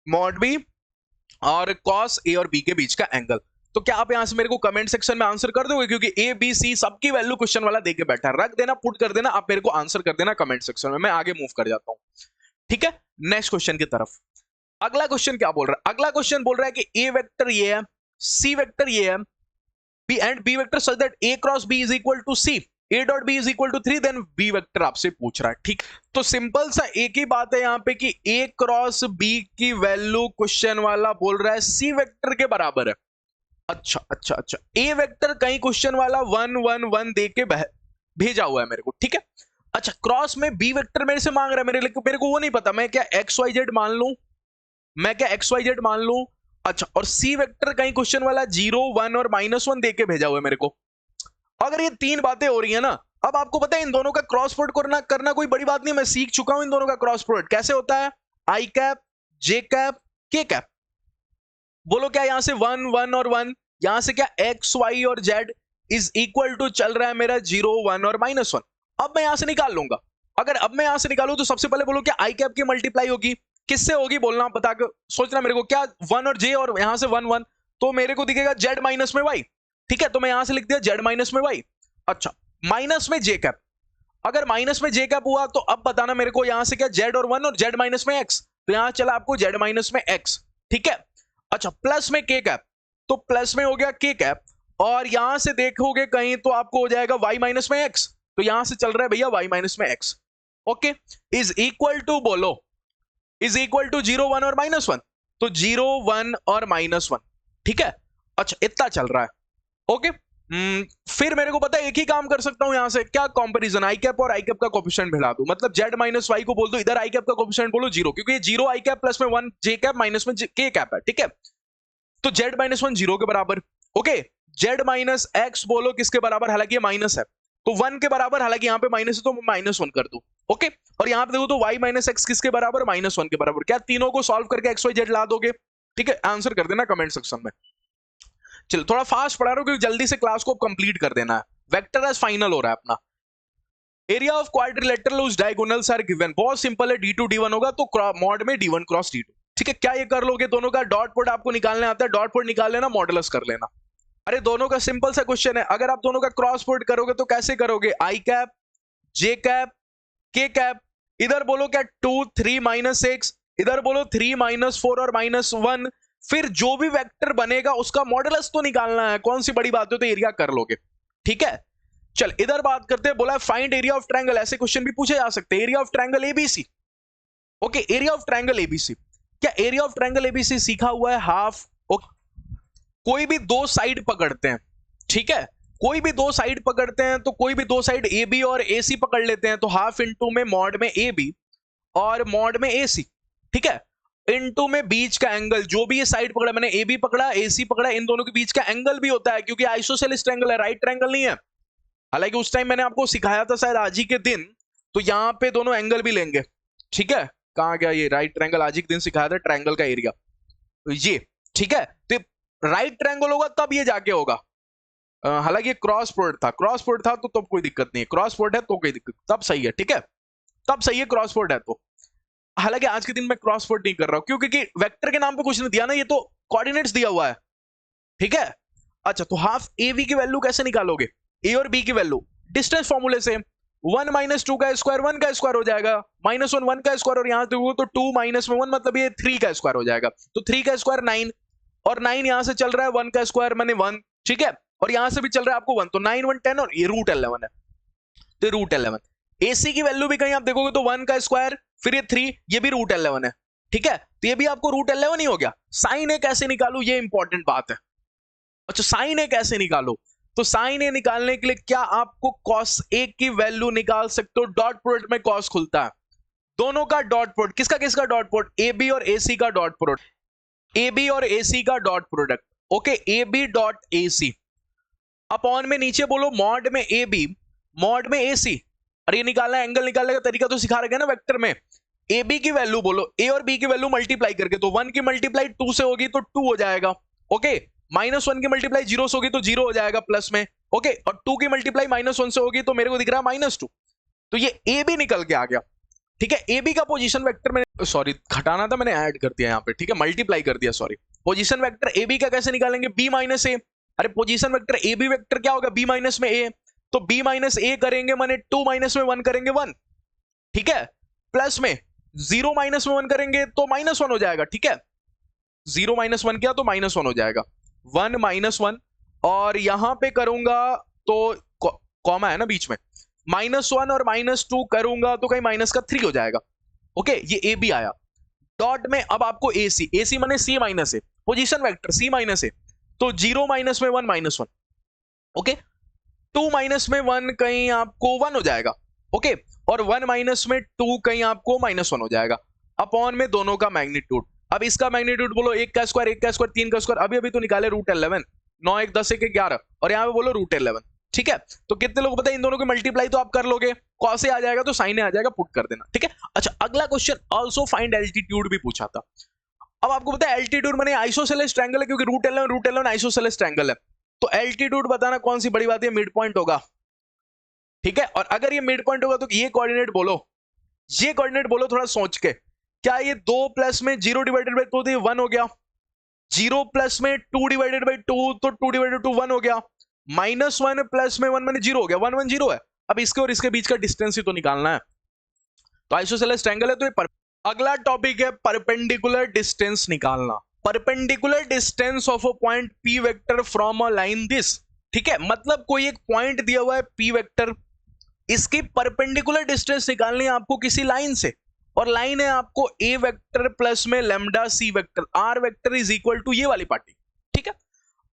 मॉड बी और cos ए और बी के बीच का एंगल। तो क्या आप यहां से मेरे को कमेंट सेक्शन में आंसर कर दोगे? क्योंकि ए बी सी सबकी वैल्यू क्वेश्चन वाला देके बैठा है, रख देना, पुट कर देना, आप मेरे को आंसर कर देना कमेंट सेक्शन में, मैं आगे मूव कर जाता हूं, ठीक है। नेक्स्ट क्वेश्चन की तरफ। अगला क्वेश्चन क्या बोल रहा है? अगला क्वेश्चन बोल रहा है कि ए वेक्टर ये है, सी वेक्टर ये है, b and b vector such that a cross B is equal to c, a dot b is equal to 3, then b vector आपसे पूछ रहा है, ठीक। तो सिंपल सा एक ही बात है यहाँ पे कि ए क्रॉस बी की वैल्यू क्वेश्चन वाला बोल रहा है सी वेक्टर के बराबर है। अच्छा अच्छा अच्छा, ए वेक्टर कहीं क्वेश्चन वाला 1 1 1 दे के भेजा हुआ है मेरे को, ठीक है। अच्छा, क्रॉस में बी वेक्टर मेरे से मांग रहा है, मेरे को वो नहीं पता, मैं क्या एक्स वाई जेड मान लूं, मैं क्या एक्स वाई जेड मान लूं। अच्छा, और सी वेक्टर कहीं क्वेश्चन वाला 0 1 और -1 दे के भेजा हुआ है मेरे को। अगर ये तीन बातें हो रही है ना, अब आपको पता है इन दोनों का क्रॉस प्रोडक्ट करना कोई बड़ी बात नहीं, मैं सीख चुका हूं इन दोनों का क्रॉस प्रोडक्ट कैसे होता है। आई कैप जे कैप के कैप, बोलो क्या यहां से 1 1 और 1, यहां से क्या एक्स वाई और जेड इज इक्वल टू चल रहा है मेरा 0 1 और -1। अब मैं यहां से निकाल लूंगा, अगर अब मैं यहां से निकालू तो सबसे पहले बोलो क्या आई कैप की मल्टीप्लाई होगी, किससे होगी बोलना, बता के सोचना मेरे को, क्या 1 और जे और यहां से 1 1, तो मेरे को दिखेगा जेड माइनस में वाई, ठीक है। तो मैं यहां से लिख दिया जेड माइनस में वाई। अच्छा, माइनस में जे कैप, अगर माइनस में जे कैप हुआ तो अब बताना मेरे को यहां से क्या जेड और 1 और जेड माइनस में एक्स, तो यहां चला आपको जेड माइनस में एक्स, ठीक है। अच्छा, प्लस में के कैप, तो प्लस में हो गया के कैप, और यहां से देखोगे कहीं तो आपको हो जाएगा वाई माइनस में एक्स, तो यहां से चल रहा है भैया वाई माइनस में x, okay. Is equal to बोलो, इज इक्वल टू 0 1 और -1, तो 0 1 और -1, ठीक है। अच्छा, इतना चल रहा है, ओके। फिर मेरे को पता है एक ही काम कर सकता हूं यहां से, क्या कंपैरिजन, आई कैप और आई कैप का कोएफिशिएंट भिड़ा दूं, मतलब जेड माइनस वाई को बोल दो, इधर आई कैप का कोएफिशिएंट बोलो 0, क्योंकि ये 0 आई कैप प्लस में 1 जे कैप माइनस में के कैप है, ठीक है। तो जेड -1 0 के बराबर, ओके। जेड माइनस एक्स बोलो किसके बराबर, हालांकि ये माइनस है तो 1 के बराबर, हालांकि यहाँ पे माइनस है तो -1 कर दो। ओके, और यहाँ पे देखो तो y माइनस एक्स किसके बराबर, -1 के बराबर। क्या तीनों को सॉल्व करके एक्स वाई जेड ला दोगे? ठीक है, आंसर कर देना कमेंट सेक्शन में। चलो थोड़ा फास्ट पढ़ा रहा हूँ क्योंकि जल्दी से क्लास को कंप्लीट कर देना है, वेक्टर एज फाइनल हो रहा है अपना। Area of quadrilateral whose diagonals are given, बहुत सिंपल है, d2 d1 होगा तो मॉड में d1 क्रॉस d2। ठीक है, क्या ये कर लोगे? दोनों का डॉट प्रोडक्ट आपको निकालने आता है, डॉट प्रोडक्ट निकाल लेना, मॉडुलस कर लेना। अरे दोनों का सिंपल सा क्वेश्चन है, अगर आप दोनों का क्रॉस प्रोडक्ट करोगे तो कैसे करोगे? आई कैप जे कैप के कैप, इधर बोलो क्या 2 3 -6, इधर बोलो 3 -4 और -1, फिर जो भी वेक्टर बनेगा उसका मॉडुलस तो निकालना है, कौन सी बड़ी बात है, तो एरिया कर लोगे। ठीक है, चल इधर बात करते हैं, बोला फाइंड एरिया ऑफ ट्रायंगल, ऐसे क्वेश्चन भी पूछे जा सकते हैं। Area of triangle ABC, okay, area of triangle ABC, क्या एरिया ऑफ ट्रायंगल एबीसी सीखा हुआ है? हाफ, ओके, कोई भी दो साइड पकड़ते हैं, ठीक है, कोई भी दो साइड पकड़ते हैं तो कोई भी दो साइड ए बी और ए सी पकड़ लेते हैं, तो हाफ इंटू में मॉड में ए बी और मॉड में ए सी, ठीक है, इंटू में बीच का एंगल, जो भी ये साइड पकड़ा, मैंने ए बी पकड़ा ए सी पकड़ा, इन दोनों के बीच का एंगल भी होता है क्योंकि आइसोसेलेस ट्रायंगल है, राइट ट्रायंगल नहीं है। हालांकि उस टाइम मैंने आपको सिखाया था शायद आज ही के दिन, तो यहां पे दोनों एंगल भी लेंगे। ठीक है, कहां गया ये राइट ट्रायंगल, आज ही के दिन सिखाया था ट्रायंगल का एरिया, तो ये ठीक है, तो राइट ट्रायंगल होगा तब ये जाके होगा। हालांकि क्रॉस प्रोडक्ट था, क्रॉस प्रोडक्ट था तो तब कोई दिक्कत नहीं है, क्रॉस प्रोडक्ट है तो कोई दिक्कत, तब सही है। ठीक है, तब सही है, क्रॉस प्रोडक्ट है तो। हालांकि आज के दिन मैं क्रॉस प्रोडक्ट नहीं कर रहा हूं क्योंकि वेक्टर के नाम पे कुछ नहीं दिया ना, ये तो कोऑर्डिनेट्स दिया हुआ है। ठीक है, अच्छा तो हाफ ए वी की वैल्यू कैसे निकालोगे? ए और बी की वैल्यू डिस्टेंस फॉर्मूले से, 1 - 2 का स्क्वायर 1 का स्क्वायर हो जाएगा, -1 1 का स्क्वायर, और यहां तो 2 -1 मतलब ये 3 का स्क्वायर हो जाएगा, तो 3 का स्क्वायर 9, और 9 यहां से चल रहा है 1 का स्क्वायर माने 1, ठीक है, और यहां से भी चल रहा है आपको 1, तो 9 1 10 और ये √11 है, तो √11। एसी की वैल्यू भी कहीं आप देखोगे तो 1 का स्क्वायर फिर ये 3, ये भी √11 है। ठीक है, तो ये भी आपको √11 ही हो गया। साइन ए कैसे निकालू, ये इंपॉर्टेंट बात है। अच्छा साइन ए कैसे निकालो, तो साइन ए निकालने के लिए क्या आपको cos ए की वैल्यू निकाल सकते हो, डॉट प्रोडक्ट में cos खुलता है, दोनों का डॉट प्रोडक्ट, किसका किसका डॉट प्रोडक्ट, ए बी और ए सी का डॉट प्रोडक्ट, ए बी और ए सी का dot product, okay, a b dot a c upon में नीचे बोलो मॉड में ए बी मॉड में ए सी, और ये निकालना एंगल निकालने का तरीका तो सिखा रखे ना वेक्टर में। ए बी की वैल्यू बोलो, ए और बी की वैल्यू मल्टीप्लाई करके, तो 1 की मल्टीप्लाई 2 से होगी तो 2 हो जाएगा, ओके, -1 की मल्टीप्लाई 0 से होगी तो 0 हो जाएगा प्लस में, ओके, और 2 की मल्टीप्लाई -1 से होगी तो मेरे को दिख रहा है -2, तो ये ए बी निकल के आ गया। ठीक है, ए बी का पोजीशन वेक्टर में, सॉरी घटाना था मैंने ऐड कर दिया यहाँ पे, ठीक है, मल्टीप्लाई कर दिया, sorry. Position vector a b का कैसे निकालेंगे, बी माइनस ए, अरे position vector a b vector क्या होगा, बी माइनस में ए, तो बी माइनस ए करेंगे माने 2 माइनस में 1 करेंगे 1, ठीक है, प्लस में 0 माइनस में 1 करेंगे तो -1 हो जाएगा। ठीक है, 0 - 1 किया तो -1 हो जाएगा, 1 -1, और यहां पे करूंगा तो कॉमा है ना बीच में, -1 और -2 करूंगा तो कहीं माइनस का 3 हो जाएगा, ओके, ये ए बी आया। डॉट में अब आपको ए सी माने सी माइनस ए, पोजीशन वेक्टर सी माइनस ए, तो 0 माइनस में 1 -1, ओके, 2 माइनस में 1 कहीं आपको 1 हो जाएगा, ओके, और 1 माइनस में 2 कहीं आपको -1 हो जाएगा, अपॉन में दोनों का मैग्नीट्यूड। अब इसका मैग्नीट्यूड बोलो 1 का स्क्वायर 1 का स्क्वायर 3 का स्क्वायर, अभी तो निकाले √11, 9 1 10 1 11, और यहाँ पे बोलो √11। ठीक है, तो कितने लोग पता है, इन दोनों की मल्टीप्लाई तो आप कर लोगे, कॉस ए आ जाएगा तो साइन ए आ जाएगा, पुट कर देना। ठीक है, अच्छा अगला क्वेश्चन आल्सो फाइंड एल्टीट्यूड भी पूछा था। अब आपको पता है एल्टीट्यूड माने आइसोसेलेस ट्रायंगल है, क्योंकि √11 आइसोसेलेस ट्रायंगल है, तो एल्टीट्यूड बताना कौन सी बड़ी बात है, मिड पॉइंट होगा। ठीक है, और अगर ये मिड पॉइंट होगा तो ये कोऑर्डिनेट बोलो, ये कोऑर्डिनेट बोलो थोड़ा सोच के, क्या ये 2 प्लस में 0 डिवाइडेड बाई 2 तो 1 हो गया, 0 प्लस में 2 डिवाइडेड बाई 2 तो 2 डिवाइडेड 2 1 हो गया, -1 प्लस में 1 माने 0 हो गया, 1 1 0 है। अब इसके और इसके बीच का डिस्टेंस ही तो निकालना है, तो आइसोसेलेस ट्रायंगल है तो ये अगला टॉपिक है परपेंडिकुलर डिस्टेंस निकालना, perpendicular distance of a point P vector from a line this. ठीक है, मतलब कोई एक पॉइंट दिया हुआ है पी वेक्टर, इसकी परपेंडिकुलर डिस्टेंस निकालनी है आपको किसी लाइन से, और लाइन है आपको ए वेक्टर प्लस में lambda c vector, r vector is equal to ये वाली पार्टी। ठीक है,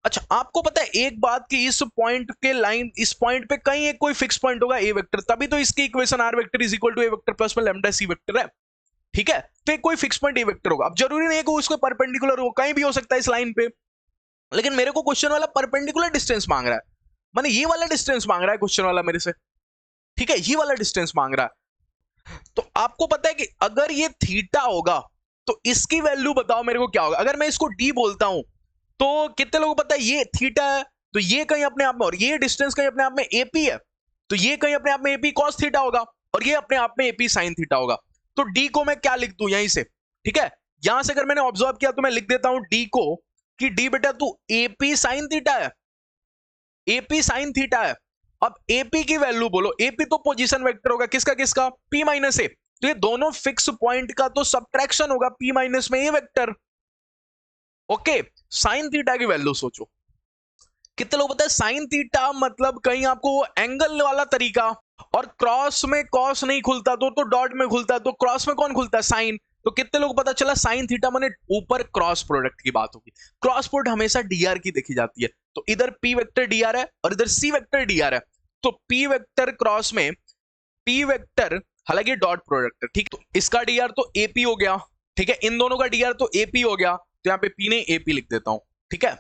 अच्छा आपको पता है एक बात कि इस पॉइंट के लाइन, इस पॉइंट पे कहीं एक कोई फिक्स पॉइंट होगा ए वेक्टर, तभी तो इसकी equation r vector is equal to a vector plus में लैम्डा सी वेक्टर है। ठीक है, तो एक कोई फिक्स पॉइंट ए वेक्टर होगा, अब जरूरी नहीं है कि उसको परपेंडिकुलर हो, कहीं भी हो सकता है इस लाइन पे, लेकिन मेरे को क्वेश्चन वाला परपेंडिकुलर डिस्टेंस मांग रहा है, माने ये वाला डिस्टेंस मांग रहा है क्वेश्चन वाला मेरे से, ठीक है, ये वाला डिस्टेंस मांग रहा है। तो आपको पता है कि अगर ये थीटा होगा तो इसकी वैल्यू बताओ मेरे को क्या होगा। अगर मैं इसको डी बोलता हूं तो कितने लोगों को पता है ये थीटा है, तो ये कहीं अपने आप में, और ये डिस्टेंस कहीं अपने आप में एपी है, तो ये कहीं अपने आप में एपी कॉस थीटा होगा और ये अपने आप में एपी साइन थीटा होगा। तो डी को मैं क्या लिख दूं यहीं से, ठीक है, यहां से अगर मैंने ऑब्जर्व किया तो मैं लिख देता हूं डी को कि डी बेटा तू एपी साइन थीटा है, एपी साइन थीटा है। अब एपी की वैल्यू बोलो, एपी तो पोजीशन वेक्टर होगा किसका किसका, पी माइनस ए, तो ये दोनों फिक्स पॉइंट का तो सबट्रैक्शन होगा पी माइनस में ए वेक्टर। ओके, साइन थीटा की वैल्यू सोचो, कितने लोग पता है साइन थीटा मतलब कहीं आपको वो एंगल वाला तरीका, और क्रॉस में कॉस नहीं खुलता तो डॉट में खुलता, तो क्रॉस में कौन खुलता है, साइन। तो कितने लोग पता चला साइन थीटा माने ऊपर क्रॉस प्रोडक्ट की बात होगी, क्रॉस प्रोडक्ट हमेशा डीआर की देखी जाती है, तो इधर पी वेक्टर डीआर है और इधर सी वेक्टर डीआर है, तो पी वेक्टर क्रॉस में पी वेक्टर, हालांकि डॉट प्रोडक्ट है, ठीक, तो इसका डीआर तो एपी हो गया, ठीक है, इन दोनों का डीआर तो एपी हो गया, तो यहां पे पी नहीं एपी लिख देता हूं, ठीक है,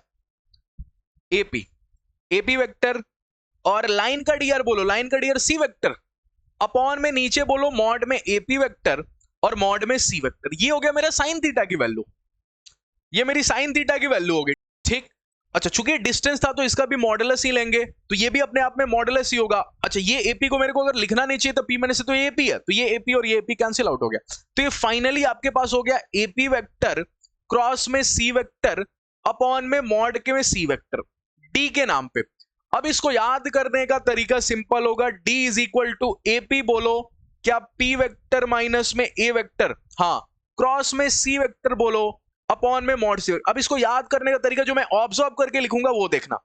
एपी, एपी वेक्टर, और लाइन का डीआर बोलो, लाइन का डीआर सी वेक्टर, अपॉन में नीचे बोलो मॉड में एपी वेक्टर और मॉड में सी वेक्टर, ये हो गया मेरा साइन थीटा की वैल्यू, ये मेरी साइन थीटा की वैल्यू हो गई, ठीक। अच्छा, चूंकि डिस्टेंस था तो इसका भी मॉडुलस ही लेंगे, तो ये भी अपने आप में मॉडुलस ही होगा। अच्छा, ये एपी को मेरे को अगर लिखना नहीं चाहिए तो पी मैंने से, तो ये एपी है, तो ये एपी और ये एपी कैंसिल आउट हो गया, तो ये फाइनली आपके पास हो गया एपी वेक्टर क्रॉस में सी वेक्टर अपॉन में मॉड के में सी वेक्टर डी के नाम पे। अब इसको याद करने का तरीका सिंपल होगा, d is equal to AP बोलो, क्या पी वेक्टर माइनस में ए वेक्टर, हाँ, क्रॉस में सी वेक्टर बोलो अपॉन में मॉड सी। अब इसको याद करने का तरीका जो मैं ऑब्जर्व करके लिखूंगा वो देखना,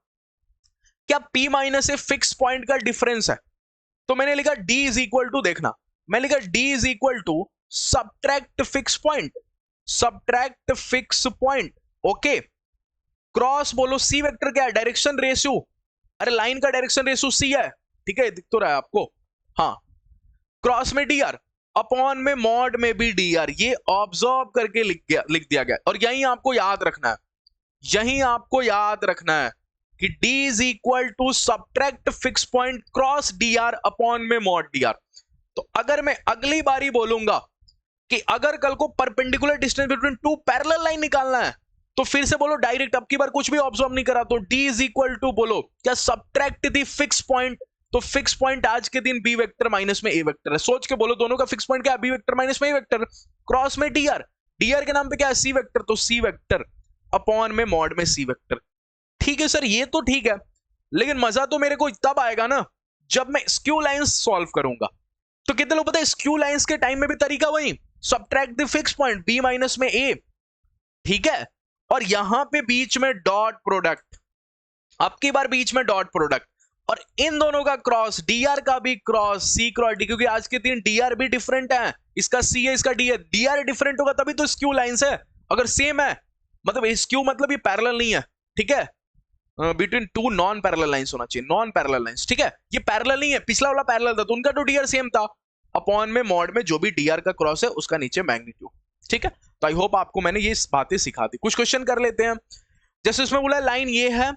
क्या P minus a fix point का डिफरेंस है, तो मैंने लिखा डी इज इक्वल टू, देखना मैं लिखा d is equal to subtract fix point, subtract fix point, okay, cross बोलो सी वेक्टर क्या है, डायरेक्शन रेशियो, अरे लाइन का डायरेक्शन रेशियो सी है, ठीक है, दिख तो रहा है आपको, हाँ, क्रॉस में डीआर अपॉन में मॉड में भी डीआर, ये ऑब्जर्व करके लिख दिया गया, और यही आपको याद रखना है, यही आपको याद रखना है कि d is equal to subtract fix point cross DR upon में मॉड डीआर। तो अगर मैं अगली बारी बोलूंगा कि अगर कल को perpendicular distance between two parallel line निकालना है तो फिर से बोलो डायरेक्ट, अब की बार कुछ भी ऑब्जर्व नहीं करा, तो d इज इक्वल टू बोलो क्या सबट्रैक्ट द फिक्स पॉइंट, तो फिक्स पॉइंट आज के दिन बी वेक्टर माइनस में ए वेक्टर है, सोच के बोलो दोनों का फिक्स पॉइंट क्या है, बी वेक्टर माइनस में ए वेक्टर, क्रॉस में डीआर, डीआर के नाम पे क्या है सी वेक्टर, तो सी वेक्टर अपॉन में मॉड में सी वेक्टर। ठीक है सर, ये तो ठीक है, लेकिन मजा तो मेरे को तब आएगा ना जब मैं स्क्यू लाइंस सॉल्व करूंगा। तो कितने लोग पता है स्क्यू लाइंस के टाइम में भी तरीका वही, subtract the fix point b minus में ए, ठीक है, और यहां पे बीच में डॉट प्रोडक्ट, अब की बार बीच में डॉट प्रोडक्ट, और इन दोनों का क्रॉस, डीआर का भी क्रॉस सी क्रॉस डी, क्योंकि आज के दिन डीआर भी डिफरेंट है, इसका सी है इसका डी है, डीआर डिफरेंट होगा तभी तो स्क्यू लाइंस है, अगर सेम है मतलब स्क्यू मतलब ये पैरेलल नहीं है, ठीक है, between two non parallel lines होना चाहिए, नॉन पैरेलल लाइंस, ठीक है, ये पैरेलल नहीं है, पिछला वाला पैरेलल था तो उनका तो डीआर सेम था, अपॉन में मॉड में जो भी डीआर का क्रॉस है उसका नीचे मैग्नीट्यूड, ठीक है। तो आई होप आपको मैंने ये बातें सिखा दी। कुछ क्वेश्चन कर लेते हैं, जैसे उसमें बोला लाइन ये है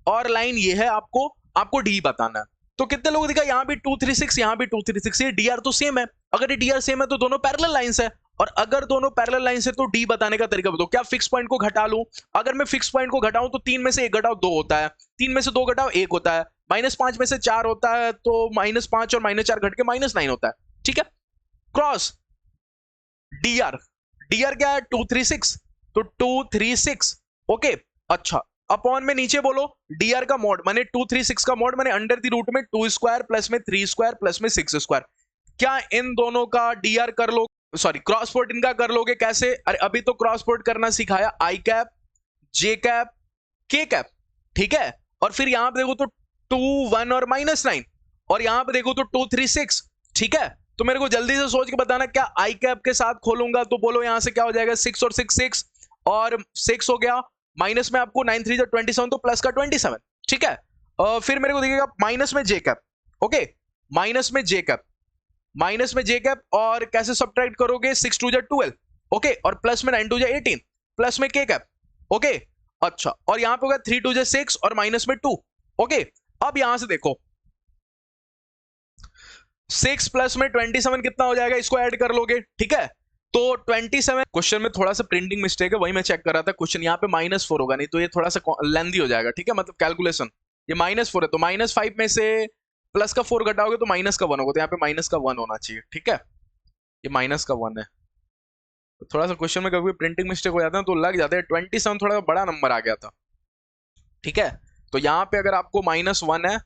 और लाइन ये है, आपको डी बताना है, तो कितने लोगों दिखा यहाँ भी 236 यहाँ भी 236, ये डीआर तो सेम है, अगर ये डीआर सेम है तो दोनों पैरेलल लाइंस है, और अगर दोनों पैरेलल लाइंस है तो डी बताने का तरीका बताओ, क्या फिक्स पॉइंट को घटा लूं, अगर मैं फिक्स पॉइंट को घटाऊं तो 3 में से 1 घटाओ 2 होता है, 3 में से 2 घटाओ 1 होता है, -5 में से 4 होता है तो -5 और -4 घट के -9 होता है, ठीक है। क्रॉस डीआर, डीआर क्या है 236, तो 236, ओके। अच्छा, अपॉन में नीचे बोलो डीआर का मॉड, माने 236 का मॉड माने अंडर द रूट में 2 स्क्वायर प्लस में 3 स्क्वायर प्लस में 6 स्क्वायर, क्या इन दोनों का डीआर कर लो, सॉरी क्रॉस प्रोडक्ट इनका कर लोगे कैसे, अरे अभी तो क्रॉस प्रोडक्ट करना सिखाया, आई कैप जे कैप के कैप, ठीक है, और फिर यहां पे देखो तो 2 1 और -9, और यहां पे देखो तो 236, ठीक है। तो मेरे को जल्दी से सोच के बताना, क्या आई कैप के साथ खोलूंगा तो बोलो यहां से क्या हो जाएगा 6 और 6 6 और 6 हो गया, माइनस में आपको 9 3 27 तो प्लस का 27, ठीक है। फिर मेरे को दिखेगा माइनस में जे कैप, ओके, माइनस में जे कैप, माइनस में जे कैप, और कैसे सब्ट्रैक्ट करोगे 6 2 12, ओके, और प्लस में 9 2 18 प्लस में के कैप, ओके, अच्छा, और यहां पे होगा 3 2 6 और माइनस में 2। ओके, अब यहां से देखो 6 प्लस में 27 कितना हो जाएगा, इसको ऐड कर लोगे, ठीक है। तो 27, क्वेश्चन में थोड़ा सा प्रिंटिंग मिस्टेक है, वही मैं चेक कर रहा था। क्वेश्चन यहाँ पे -4 होगा, नहीं तो ये थोड़ा सा लेंथी हो जाएगा, ठीक है, मतलब कैलकुलेशन। ये -4 है तो -5 में से प्लस का 4 घटाओगे तो माइनस का 1 होगा, तो यहाँ पे माइनस का 1 होना चाहिए, ठीक है। ये माइनस का 1 है, तो थोड़ा सा क्वेश्चन में कभी प्रिंटिंग मिस्टेक हो जाता है तो लग जाता है। 27 थोड़ा बड़ा नंबर आ गया था, ठीक है। तो यहाँ पे अगर आपको -1 है,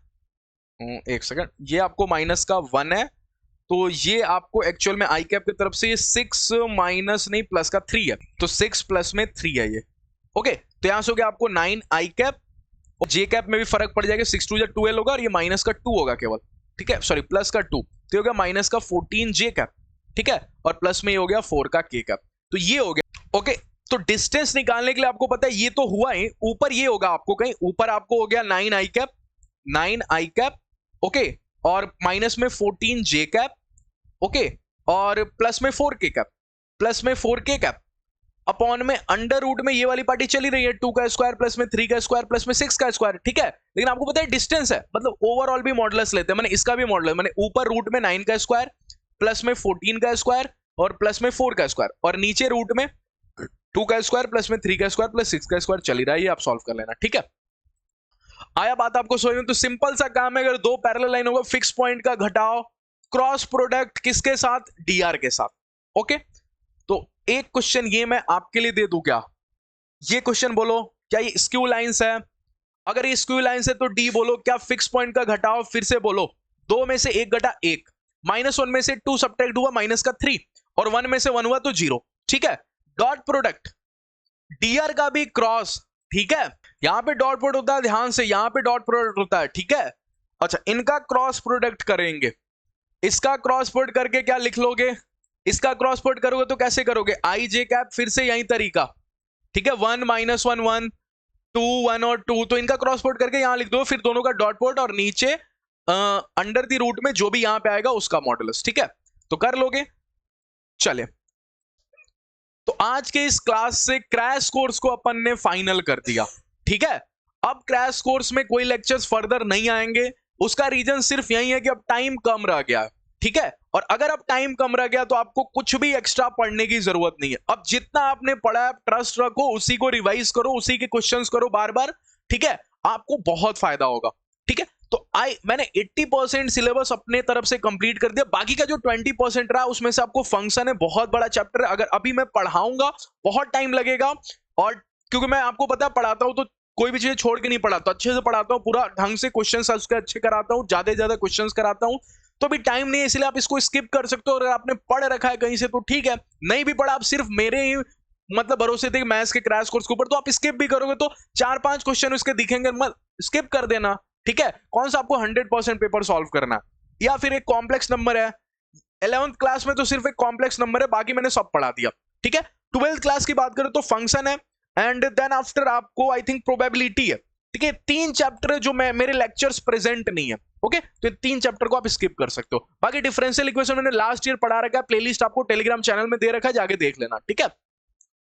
एक सेकंड, ये आपको माइनस का 1 है, तो ये आपको एक्चुअल में आई कैप की तरफ से 6 माइनस नहीं प्लस का 3 है, तो 6 प्लस में 3 है ये। ओके, तो यहां से हो गया आपको 9 आई कैप, और जे कैप में भी फर्क पड़ जाएगा, 6 2 12 होगा, और ये माइनस का 2 होगा केवल, ठीक है, सॉरी प्लस का 2, तो हो गया माइनस का 14 जे कैप, ठीक है, और प्लस में ये हो गया 4 का के कैप, तो ये हो गया। ओके, तो डिस्टेंस निकालने के लिए आपको पता है ये तो हुआ ही, ऊपर ये होगा आपको, कहीं ऊपर आपको हो गया 9 आई कैप, 9 आई कैप, ओके, और माइनस में 14 जे कैप, ओके, और प्लस में 4 के कैप, प्लस में 4 के कैप, अपॉन में अंडर रूट में ये वाली पार्टी चली रही है 2 का स्क्वायर प्लस में 3 का स्क्वायर प्लस में 6 का स्क्वायर, ठीक है। लेकिन आपको पता है डिस्टेंस है, मतलब ओवरऑल भी मॉडुलस लेते हैं, मैंने इसका भी मॉडुलस, मैंने ऊपर रूट में 9 का स्क्वायर प्लस में 14 का स्क्वायर और प्लस में 4 का स्क्वायर, और नीचे रूट में 2 का स्क्वायर प्लस में 3 का स्क्वायर प्लस 6 का स्क्वायर चली रहा है, ये आप सॉल्व कर लेना, ठीक है। आया बात आपको समझ में? तो सिंपल सा काम है, अगर दो पैरेलल लाइन होगा, फिक्स पॉइंट का घटाओ, क्रॉस प्रोडक्ट किसके साथ, डीआर के साथ। ओके, तो एक क्वेश्चन ये मैं आपके लिए दे दूं क्या, ये क्वेश्चन बोलो क्या ये स्क्यू लाइंस है, अगर ये स्क्यू लाइंस है तो डी बोलो, क्या फिक्स पॉइंट का घटाओ, फिर से बोलो, 2 में से 1 घटा 1, -1 में से 2 सब्ट्रैक्ट हुआ माइनस का 3, और 1 में से 1 हुआ तो 0, ठीक है। डॉट प्रोडक्ट डीआर का भी क्रॉस, ठीक है, यहां पे डॉट प्रोडक्ट होता है, ध्यान से यहां पे डॉट प्रोडक्ट होता है, ठीक है। अच्छा, इनका क्रॉस प्रोडक्ट करेंगे, इसका क्रॉस प्रोडक्ट करके क्या लिख लोगे, इसका क्रॉस प्रोडक्ट करोगे तो कैसे करोगे, आई जे कैप, फिर से यही तरीका, ठीक है, 1 -1 1 2 1 और 2, तो इनका क्रॉस प्रोडक्ट करके यहां लिख दो, फिर दोनों का डॉट प्रोडक्ट, और नीचे अंडर द रूट में जो भी यहां पे आएगा उसका मॉडुलस, ठीक है, तो कर लोगे। चले, तो आज के इस क्लास से क्रैश कोर्स को अपन ने फाइनल कर दिया, ठीक है। अब क्रैश कोर्स में कोई लेक्चर्स फर्दर नहीं आएंगे, उसका रीजन सिर्फ यही है कि अब टाइम कम रह गया, ठीक है। और अगर अब टाइम कम रह गया तो आपको कुछ भी एक्स्ट्रा पढ़ने की जरूरत नहीं है, अब जितना आपने पढ़ा है ट्रस्ट रखो, उसी को रिवाइज करो, उसी के क्वेश्चंस करो बार बार, ठीक है, आपको बहुत फायदा होगा, ठीक है। तो मैंने 80% सिलेबस अपने तरफ से कंप्लीट कर दिया, बाकी का जो 20% रहा उसमें से आपको फंक्शन है, बहुत बड़ा चैप्टर है, अगर अभी मैं पढ़ाऊंगा बहुत टाइम लगेगा, और क्योंकि मैं आपको पता पढ़ाता हूं तो कोई भी चीज छोड़ के नहीं पढ़ाता, अच्छे से पढ़ाता हूं, पूरा ढंग से क्वेश्चंस उसके अच्छे कराता हूं, ज्यादा से ज्यादा क्वेश्चंस कराता हूं, तो भी टाइम नहीं है, इसलिए आप इसको स्किप कर सकते हो। अगर आपने पढ़ रखा है कहीं से तो ठीक है, नहीं भी पढ़ा, आप सिर्फ मेरे ही मतलब भरोसे थे मैथ्स के क्रैश कोर्स के ऊपर, तो आप स्किप भी करोगे तो 4-5 क्वेश्चन उसके दिखेंगे, मत स्किप कर देना, ठीक है। कौन सा आपको 100% पेपर सॉल्व करना है, या फिर एक कॉम्प्लेक्स नंबर है, 11th क्लास में तो सिर्फ एक कॉम्प्लेक्स नंबर है, बाकी मैंने सब पढ़ा दिया, ठीक है। 12th क्लास की बात करें तो फंक्शन है, एंड देन आफ्टर आपको आई थिंक प्रोबेबिलिटी है, ठीक है। 3 चैप्टर है जो मेरे लेक्चर्स प्रेजेंट नहीं है, ओके, तो 3 चैप्टर को आप स्किप कर सकते हो। बाकी डिफरेंशियल इक्वेशन मैंने लास्ट ईयर पढ़ा रखा है, प्लेलिस्ट आपको टेलीग्राम चैनल में दे रखा है, जाके देख लेना, ठीक है।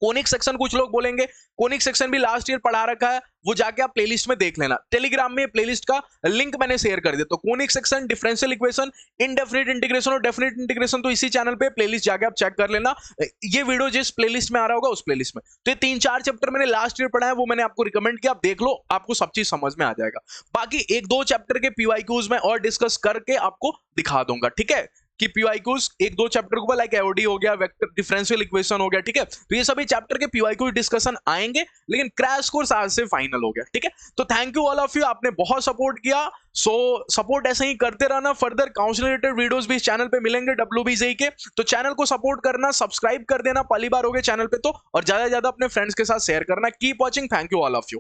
कोनिक सेक्शन कुछ लोग बोलेंगे, कोनिक सेक्शन भी लास्ट ईयर पढ़ा रखा है, वो जाके आप प्लेलिस्ट में देख लेना, टेलीग्राम में प्लेलिस्ट का लिंक मैंने शेयर कर दिया। तो conic section, differential equation, indefinite integration और डेफिनिट इंटीग्रेशन तो इसी चैनल पे प्लेलिस्ट जाके आप चेक कर लेना, ये वीडियो जिस प्लेलिस्ट में आ रहा होगा उस प्लेलिस्ट में। तो ये 3-4 चैप्टर मैंने लास्ट ईयर पढ़ा है, वो मैंने आपको रिकमेंड किया, आप देख लो, आपको सब चीज समझ में आ जाएगा। बाकी 1-2 चैप्टर के पीवाईक्यूज में और डिस्कस करके आपको दिखा दूंगा, ठीक है, कि पीवाईक्यूज 1-2 चैप्टर के ऊपर, लाइक एओडी हो गया, वेक्टर डिफरेंशियल इक्वेशन हो गया, ठीक है, तो ये सभी चैप्टर के पीवाईक्यू डिस्कशन आएंगे, लेकिन क्रैश कोर्स आज से फाइनल हो गया, ठीक है। तो thank you all of you, आपने बहुत सपोर्ट किया, सो सपोर्ट ऐसे ही करते रहना, फर्दर काउंसलिंग रिलेटेड वीडियोस भी इस चैनल पे मिलेंगे WBJEE के, तो चैनल को सपोर्ट करना, सब्सक्राइब कर देना, पहली बार हो गए चैनल पे तो, और ज्यादा से ज्यादा अपने फ्रेंड्स के साथ शेयर करना। Keep watching, thank you all of you.